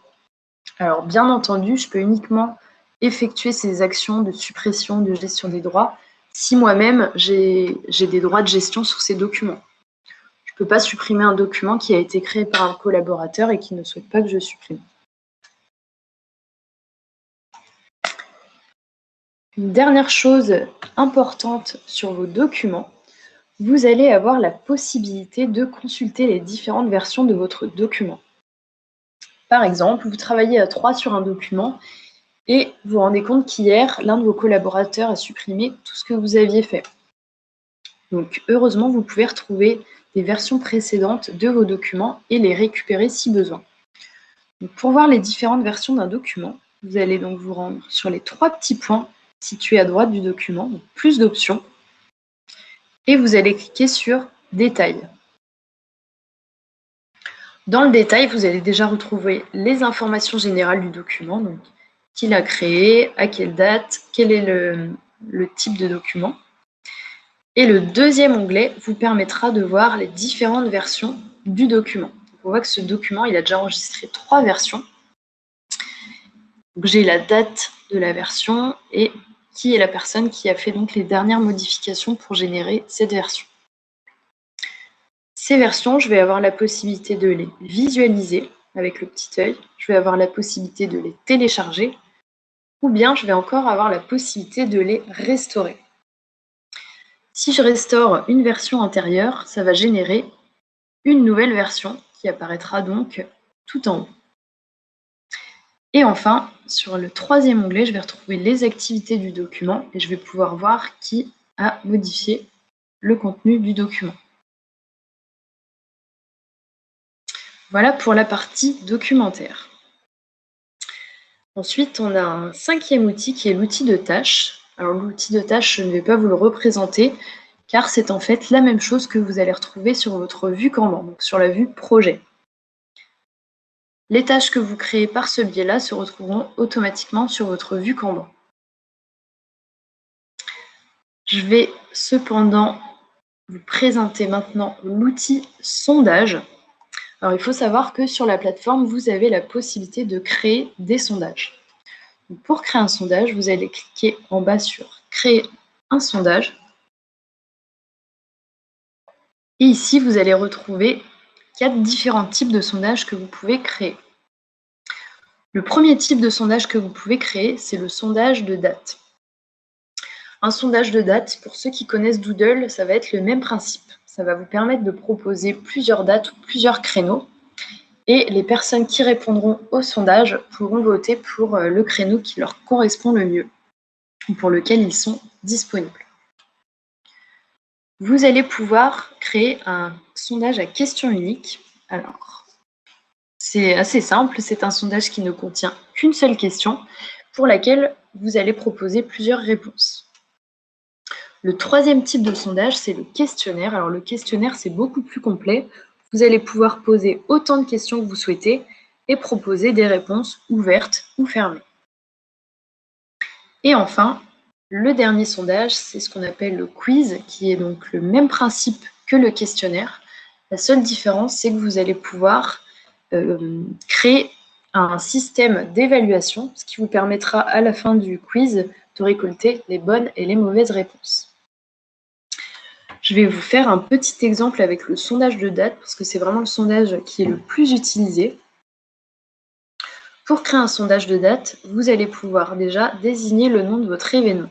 Alors bien entendu, je peux uniquement effectuer ces actions de suppression, de gestion des droits, si moi-même j'ai des droits de gestion sur ces documents. Je ne peux pas supprimer un document qui a été créé par un collaborateur et qui ne souhaite pas que je supprime. Une dernière chose importante sur vos documents, vous allez avoir la possibilité de consulter les différentes versions de votre document. Par exemple, vous travaillez à 3 sur un document et vous vous rendez compte qu'hier, l'un de vos collaborateurs a supprimé tout ce que vous aviez fait. Donc, heureusement, vous pouvez retrouver des versions précédentes de vos documents et les récupérer si besoin. Donc, pour voir les différentes versions d'un document, vous allez donc vous rendre sur les 3 petits points situés à droite du document, donc plus d'options, et vous allez cliquer sur « Détails ». Dans le détail, vous allez déjà retrouver les informations générales du document, donc qui l'a créé, à quelle date, quel est le type de document. Et le deuxième onglet vous permettra de voir les différentes versions du document. On voit que ce document, il a déjà enregistré 3 versions. J'ai la date de la version et qui est la personne qui a fait donc les dernières modifications pour générer cette version. Ces versions, je vais avoir la possibilité de les visualiser avec le petit œil, je vais avoir la possibilité de les télécharger, ou bien je vais encore avoir la possibilité de les restaurer. Si je restaure une version antérieure, ça va générer une nouvelle version qui apparaîtra donc tout en haut. Et enfin, sur le troisième onglet, je vais retrouver les activités du document et je vais pouvoir voir qui a modifié le contenu du document. Voilà pour la partie documentaire. Ensuite, on a un 5e outil qui est l'outil de tâches. Alors l'outil de tâches, je ne vais pas vous le représenter car c'est en fait la même chose que vous allez retrouver sur votre vue Kanban, donc sur la vue projet. Les tâches que vous créez par ce biais-là se retrouveront automatiquement sur votre vue Kanban. Je vais cependant vous présenter maintenant l'outil sondage. Alors il faut savoir que sur la plateforme, vous avez la possibilité de créer des sondages. Donc, pour créer un sondage, vous allez cliquer en bas sur « Créer un sondage ». Et ici, vous allez retrouver 4 différents types de sondages que vous pouvez créer. Le premier type de sondage que vous pouvez créer, c'est le sondage de date. Un sondage de date, pour ceux qui connaissent Doodle, ça va être le même principe. Ça va vous permettre de proposer plusieurs dates ou plusieurs créneaux. Et les personnes qui répondront au sondage pourront voter pour le créneau qui leur correspond le mieux, ou pour lequel ils sont disponibles. Vous allez pouvoir créer un sondage à question unique. Alors, c'est assez simple, c'est un sondage qui ne contient qu'une seule question pour laquelle vous allez proposer plusieurs réponses. Le troisième type de sondage, c'est le questionnaire. Alors le questionnaire, c'est beaucoup plus complet. Vous allez pouvoir poser autant de questions que vous souhaitez et proposer des réponses ouvertes ou fermées. Et enfin, le dernier sondage, c'est ce qu'on appelle le quiz, qui est donc le même principe que le questionnaire. La seule différence, c'est que vous allez pouvoir créer un système d'évaluation, ce qui vous permettra à la fin du quiz de récolter les bonnes et les mauvaises réponses. Je vais vous faire un petit exemple avec le sondage de date, parce que c'est vraiment le sondage qui est le plus utilisé. Pour créer un sondage de date, vous allez pouvoir déjà désigner le nom de votre événement.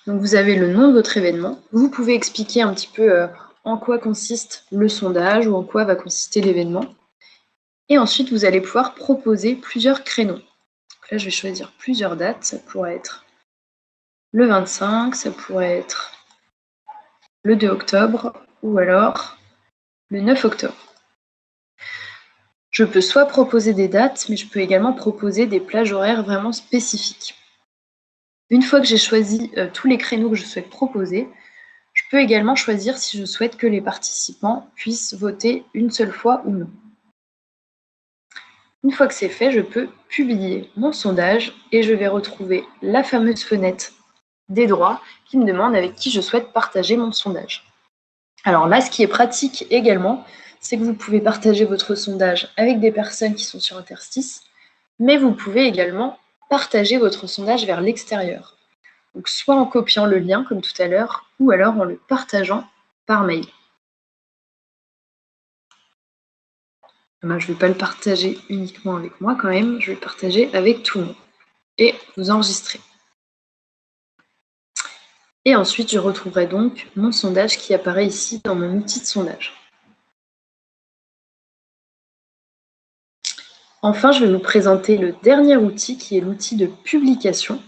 Donc vous avez le nom de votre événement. Vous pouvez expliquer un petit peu en quoi consiste le sondage ou en quoi va consister l'événement. Et ensuite, vous allez pouvoir proposer plusieurs créneaux. Donc là, je vais choisir plusieurs dates. Ça pourrait être le 25, ça pourrait être le 2 octobre ou alors le 9 octobre. Je peux soit proposer des dates, mais je peux également proposer des plages horaires vraiment spécifiques. Une fois que j'ai choisi tous les créneaux que je souhaite proposer, je peux également choisir si je souhaite que les participants puissent voter une seule fois ou non. Une fois que c'est fait, je peux publier mon sondage et je vais retrouver la fameuse fenêtre des droits qui me demande avec qui je souhaite partager mon sondage. Alors là, ce qui est pratique également, c'est que vous pouvez partager votre sondage avec des personnes qui sont sur Interstice, mais vous pouvez également partager votre sondage vers l'extérieur. Donc soit en copiant le lien comme tout à l'heure, ou alors en le partageant par mail. Je ne vais pas le partager uniquement avec moi quand même, je vais le partager avec tout le monde. Et vous enregistrez. Et ensuite, je retrouverai donc mon sondage qui apparaît ici dans mon outil de sondage. Enfin, je vais vous présenter le dernier outil qui est l'outil de publication.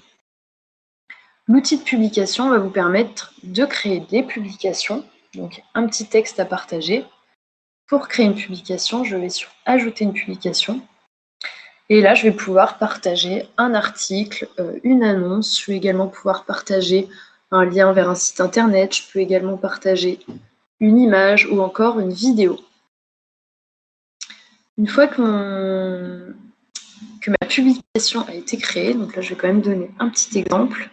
L'outil de publication va vous permettre de créer des publications, donc un petit texte à partager. Pour créer une publication, je vais sur « Ajouter une publication ». Et là, je vais pouvoir partager un article, une annonce. Je vais également pouvoir partager un lien vers un site internet. Je peux également partager une image ou encore une vidéo. Une fois que ma publication a été créée, donc là, je vais quand même donner un petit exemple.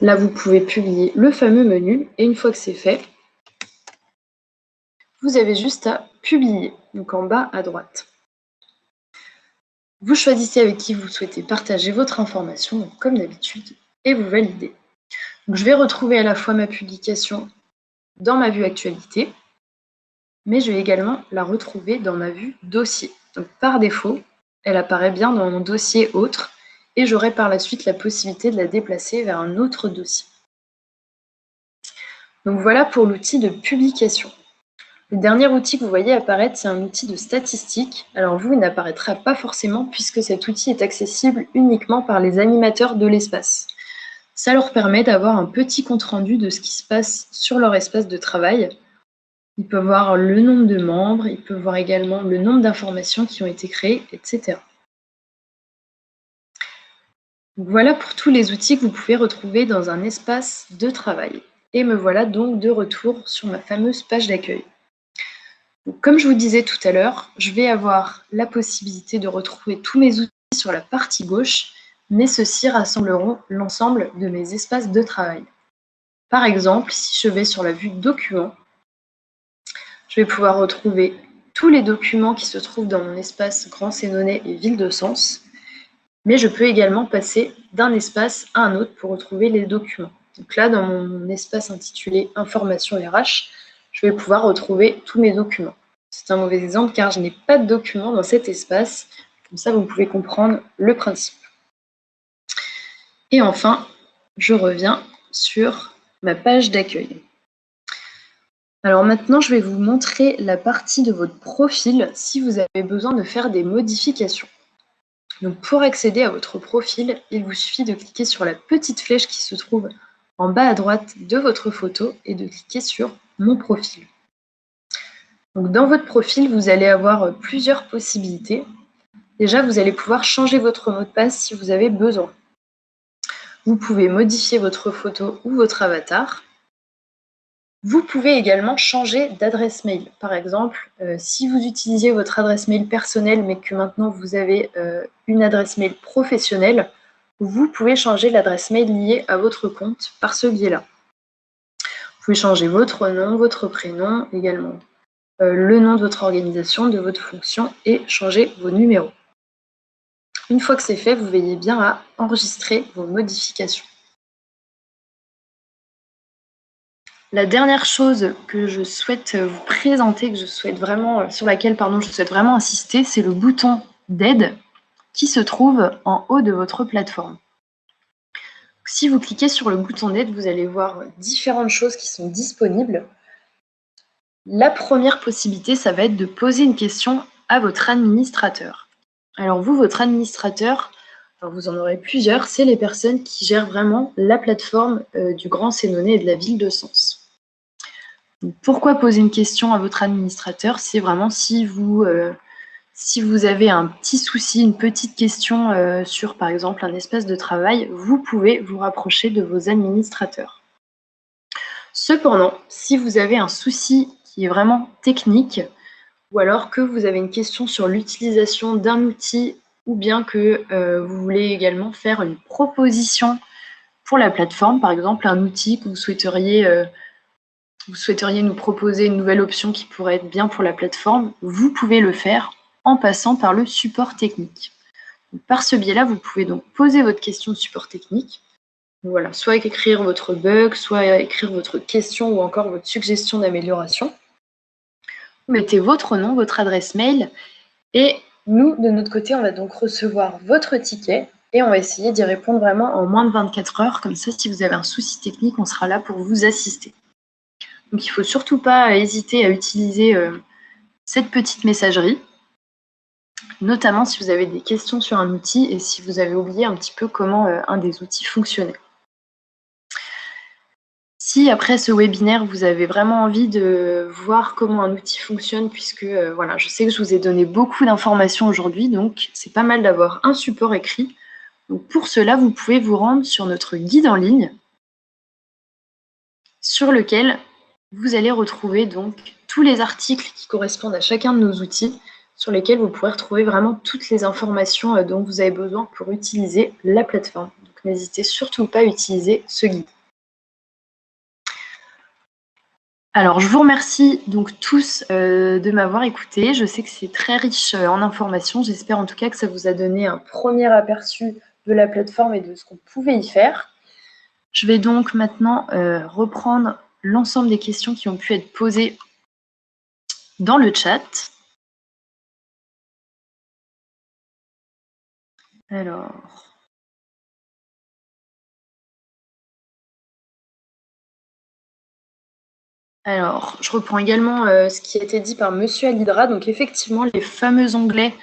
Là, vous pouvez publier le fameux menu et une fois que c'est fait, vous avez juste à publier, donc en bas à droite. Vous choisissez avec qui vous souhaitez partager votre information, donc comme d'habitude, et vous validez. Donc, je vais retrouver à la fois ma publication dans ma vue actualité, mais je vais également la retrouver dans ma vue dossier. Donc par défaut, elle apparaît bien dans mon dossier autre, et j'aurai par la suite la possibilité de la déplacer vers un autre dossier. Donc voilà pour l'outil de publication. Le dernier outil que vous voyez apparaître, c'est un outil de statistique. Alors vous, il n'apparaîtra pas forcément puisque cet outil est accessible uniquement par les animateurs de l'espace. Ça leur permet d'avoir un petit compte-rendu de ce qui se passe sur leur espace de travail. Ils peuvent voir le nombre de membres, ils peuvent voir également le nombre d'informations qui ont été créées, etc. Donc voilà pour tous les outils que vous pouvez retrouver dans un espace de travail. Et me voilà donc de retour sur ma fameuse page d'accueil. Comme je vous disais tout à l'heure, je vais avoir la possibilité de retrouver tous mes outils sur la partie gauche, mais ceux-ci rassembleront l'ensemble de mes espaces de travail. Par exemple, si je vais sur la vue documents, je vais pouvoir retrouver tous les documents qui se trouvent dans mon espace Grand Sénonais et Ville de Sens, mais je peux également passer d'un espace à un autre pour retrouver les documents. Donc là, dans mon espace intitulé Information RH, je vais pouvoir retrouver tous mes documents. C'est un mauvais exemple car je n'ai pas de documents dans cet espace. Comme ça, vous pouvez comprendre le principe. Et enfin, je reviens sur ma page d'accueil. Alors maintenant, je vais vous montrer la partie de votre profil si vous avez besoin de faire des modifications. Donc pour accéder à votre profil, il vous suffit de cliquer sur la petite flèche qui se trouve en bas à droite de votre photo et de cliquer sur « Mon profil ». Donc dans votre profil, vous allez avoir plusieurs possibilités. Déjà, vous allez pouvoir changer votre mot de passe si vous avez besoin. Vous pouvez modifier votre photo ou votre avatar. Vous pouvez également changer d'adresse mail. Par exemple, si vous utilisiez votre adresse mail personnelle, mais que maintenant vous avez une adresse mail professionnelle, vous pouvez changer l'adresse mail liée à votre compte par ce biais-là. Vous pouvez changer votre nom, votre prénom, également le nom de votre organisation, de votre fonction et changer vos numéros. Une fois que c'est fait, vous veillez bien à enregistrer vos modifications. La dernière chose que je souhaite vous présenter, sur laquelle je souhaite vraiment insister, c'est le bouton d'aide qui se trouve en haut de votre plateforme. Si vous cliquez sur le bouton d'aide, vous allez voir différentes choses qui sont disponibles. La première possibilité, ça va être de poser une question à votre administrateur. Alors vous, votre administrateur, vous en aurez plusieurs, c'est les personnes qui gèrent vraiment la plateforme du Grand Sénonais et de la Ville de Sens. Donc, pourquoi poser une question à votre administrateur? C'est vraiment si vous avez un petit souci, une petite question sur, par exemple, un espace de travail, vous pouvez vous rapprocher de vos administrateurs. Cependant, si vous avez un souci qui est vraiment technique, ou alors que vous avez une question sur l'utilisation d'un outil, ou bien que vous voulez également faire une proposition pour la plateforme, par exemple, un outil que vous souhaiteriez nous proposer une nouvelle option qui pourrait être bien pour la plateforme, vous pouvez le faire en passant par le support technique. Donc, par ce biais-là, vous pouvez donc poser votre question de support technique. Voilà, soit écrire votre bug, soit écrire votre question ou encore votre suggestion d'amélioration. Vous mettez votre nom, votre adresse mail et nous, de notre côté, on va donc recevoir votre ticket et on va essayer d'y répondre vraiment en moins de 24 heures. Comme ça, si vous avez un souci technique, on sera là pour vous assister. Donc, il ne faut surtout pas hésiter à utiliser cette petite messagerie, notamment si vous avez des questions sur un outil et si vous avez oublié un petit peu comment un des outils fonctionnait. Si après ce webinaire, vous avez vraiment envie de voir comment un outil fonctionne, puisque voilà, je sais que je vous ai donné beaucoup d'informations aujourd'hui, donc c'est pas mal d'avoir un support écrit. Donc pour cela, vous pouvez vous rendre sur notre guide en ligne, sur lequel vous allez retrouver donc tous les articles qui correspondent à chacun de nos outils, sur lesquels vous pourrez retrouver vraiment toutes les informations dont vous avez besoin pour utiliser la plateforme. Donc n'hésitez surtout pas à utiliser ce guide. Alors, je vous remercie donc tous de m'avoir écouté. Je sais que c'est très riche en informations. J'espère en tout cas que ça vous a donné un premier aperçu de la plateforme et de ce qu'on pouvait y faire. Je vais donc maintenant reprendre l'ensemble des questions qui ont pu être posées dans le chat. Alors, je reprends également ce qui a été dit par Monsieur Alidra. Donc, effectivement, les fameux onglets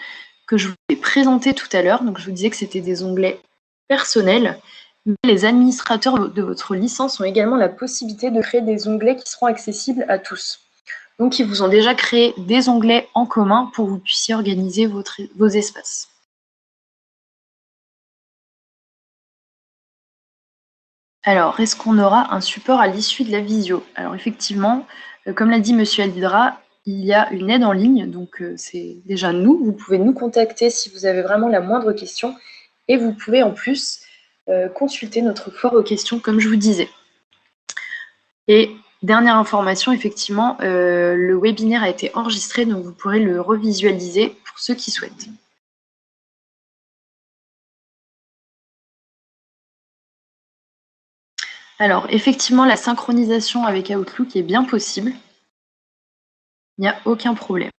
que je vous ai présentés tout à l'heure, donc je vous disais que c'était des onglets personnels, mais les administrateurs de votre licence ont également la possibilité de créer des onglets qui seront accessibles à tous. Donc, ils vous ont déjà créé des onglets en commun pour que vous puissiez organiser vos espaces. Alors, est-ce qu'on aura un support à l'issue de la visio? Alors, effectivement, comme l'a dit Monsieur Alidra, il y a une aide en ligne, donc c'est déjà nous. Vous pouvez nous contacter si vous avez vraiment la moindre question et vous pouvez en plus consulter notre foire aux questions, comme je vous disais. Et dernière information, effectivement, le webinaire a été enregistré, donc vous pourrez le revisualiser pour ceux qui souhaitent. Alors, effectivement, la synchronisation avec Outlook est bien possible. Il n'y a aucun problème.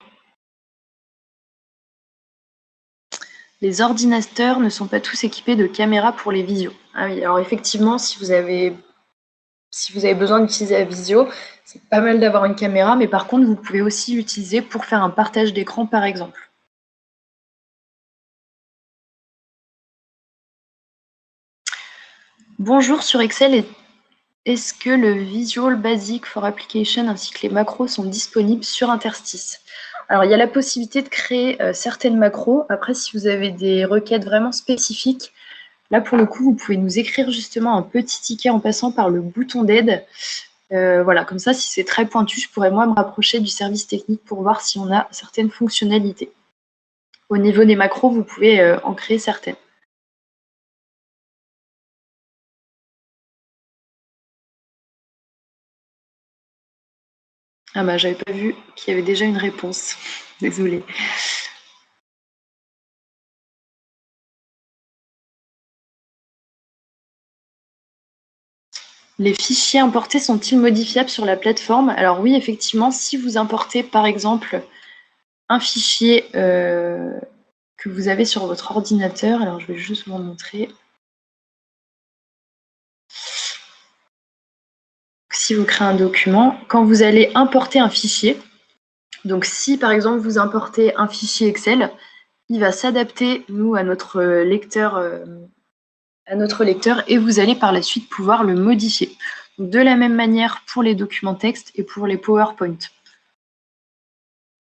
Les ordinateurs ne sont pas tous équipés de caméras pour les visios. Ah oui, alors effectivement, si vous avez besoin d'utiliser la visio, c'est pas mal d'avoir une caméra, mais par contre, vous pouvez aussi l'utiliser pour faire un partage d'écran, par exemple. Bonjour, sur Excel, est-ce que le Visual Basic for Application ainsi que les macros sont disponibles sur Interstice? Alors, il y a la possibilité de créer certaines macros. Après, si vous avez des requêtes vraiment spécifiques, là, pour le coup, vous pouvez nous écrire justement un petit ticket en passant par le bouton d'aide. Voilà, comme ça, si c'est très pointu, je pourrais moi me rapprocher du service technique pour voir si on a certaines fonctionnalités. Au niveau des macros, vous pouvez en créer certaines. Ah bah, j'avais pas vu qu'il y avait déjà une réponse. Désolée. Les fichiers importés sont-ils modifiables sur la plateforme? Alors oui, effectivement, si vous importez par exemple un fichier que vous avez sur votre ordinateur, alors je vais juste vous montrer. Si vous créez un document, quand vous allez importer un fichier, donc si par exemple vous importez un fichier Excel, il va s'adapter, nous, à notre lecteur et vous allez par la suite pouvoir le modifier. Donc, de la même manière pour les documents texte et pour les PowerPoint.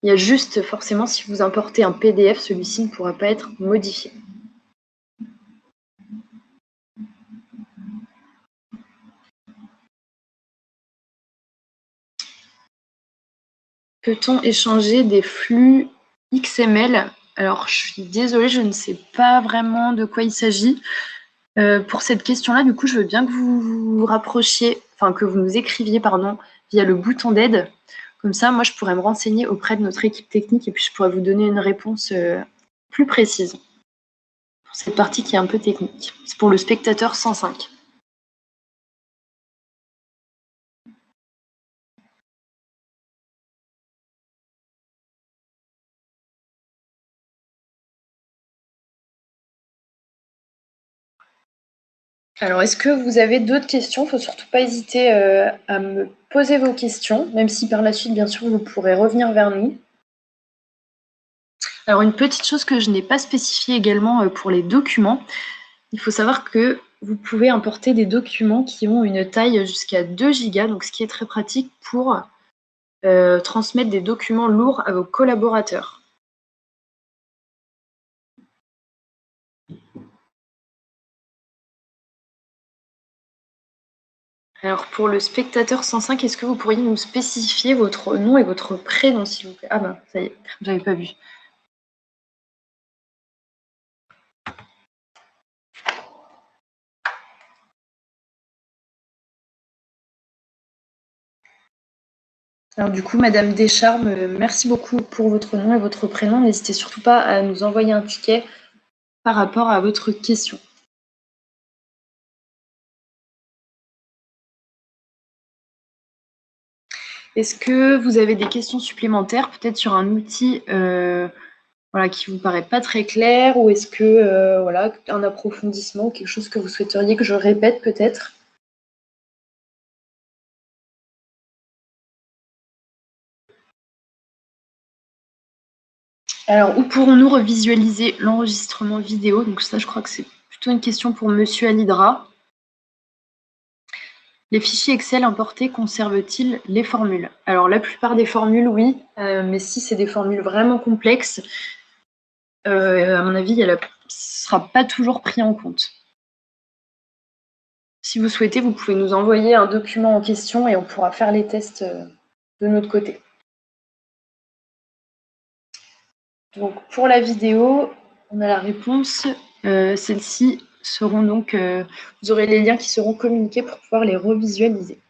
Il y a juste, forcément, si vous importez un PDF, celui-ci ne pourra pas être modifié. Peut-on échanger des flux XML? Alors, je suis désolée, je ne sais pas vraiment de quoi il s'agit. Pour cette question-là, du coup, je veux bien que vous vous rapprochiez, enfin que vous nous écriviez, pardon, via le bouton d'aide. Comme ça, moi, je pourrais me renseigner auprès de notre équipe technique et puis je pourrais vous donner une réponse plus précise pour cette partie qui est un peu technique. C'est pour le spectateur 105. Alors, est-ce que vous avez d'autres questions? Il ne faut surtout pas hésiter à me poser vos questions, même si par la suite, bien sûr, vous pourrez revenir vers nous. Alors, une petite chose que je n'ai pas spécifiée également pour les documents, il faut savoir que vous pouvez importer des documents qui ont une taille jusqu'à 2 gigas, donc ce qui est très pratique pour transmettre des documents lourds à vos collaborateurs. Alors pour le spectateur 105, est-ce que vous pourriez nous spécifier votre nom et votre prénom, s'il vous plaît? Ah ben, ça y est, j'avais pas vu. Alors du coup, Madame Descharmes, merci beaucoup pour votre nom et votre prénom. N'hésitez surtout pas à nous envoyer un ticket par rapport à votre question. Est-ce que vous avez des questions supplémentaires, peut-être sur un outil voilà, qui vous paraît pas très clair, ou est-ce que voilà, un approfondissement, quelque chose que vous souhaiteriez que je répète peut-être? Alors, où pourrons-nous revisualiser l'enregistrement vidéo? Donc ça, je crois que c'est plutôt une question pour Monsieur Alidra. Les fichiers Excel importés conservent-ils les formules? Alors, la plupart des formules, oui, mais si c'est des formules vraiment complexes, à mon avis, ce ne sera pas toujours pris en compte. Si vous souhaitez, vous pouvez nous envoyer un document en question et on pourra faire les tests de notre côté. Donc, pour la vidéo, on a la réponse. Celles-ci seront donc, vous aurez les liens qui seront communiqués pour pouvoir les revisualiser.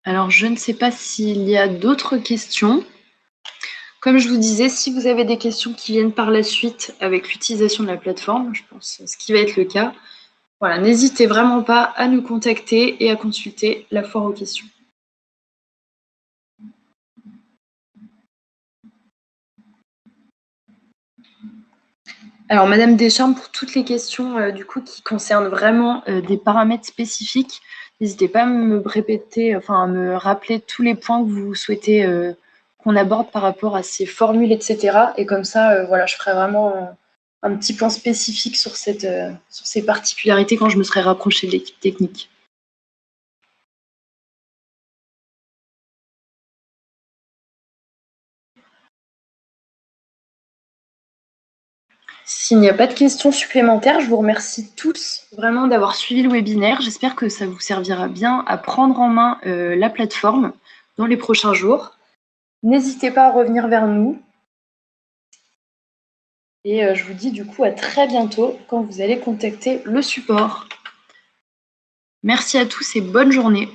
Alors, je ne sais pas s'il y a d'autres questions. Comme je vous disais, si vous avez des questions qui viennent par la suite avec l'utilisation de la plateforme, je pense ce qui va être le cas, voilà, n'hésitez vraiment pas à nous contacter et à consulter la foire aux questions. Alors, Madame Deschamps, pour toutes les questions du coup qui concernent vraiment des paramètres spécifiques, n'hésitez pas à me répéter, enfin à me rappeler tous les points que vous souhaitez qu'on aborde par rapport à ces formules, etc. Et comme ça, voilà, je ferai vraiment un petit point spécifique sur ces particularités quand je me serai rapprochée de l'équipe technique. S'il n'y a pas de questions supplémentaires, je vous remercie tous vraiment d'avoir suivi le webinaire. J'espère que ça vous servira bien à prendre en main la plateforme dans les prochains jours. N'hésitez pas à revenir vers nous. Et je vous dis du coup à très bientôt quand vous allez contacter le support. Merci à tous et bonne journée.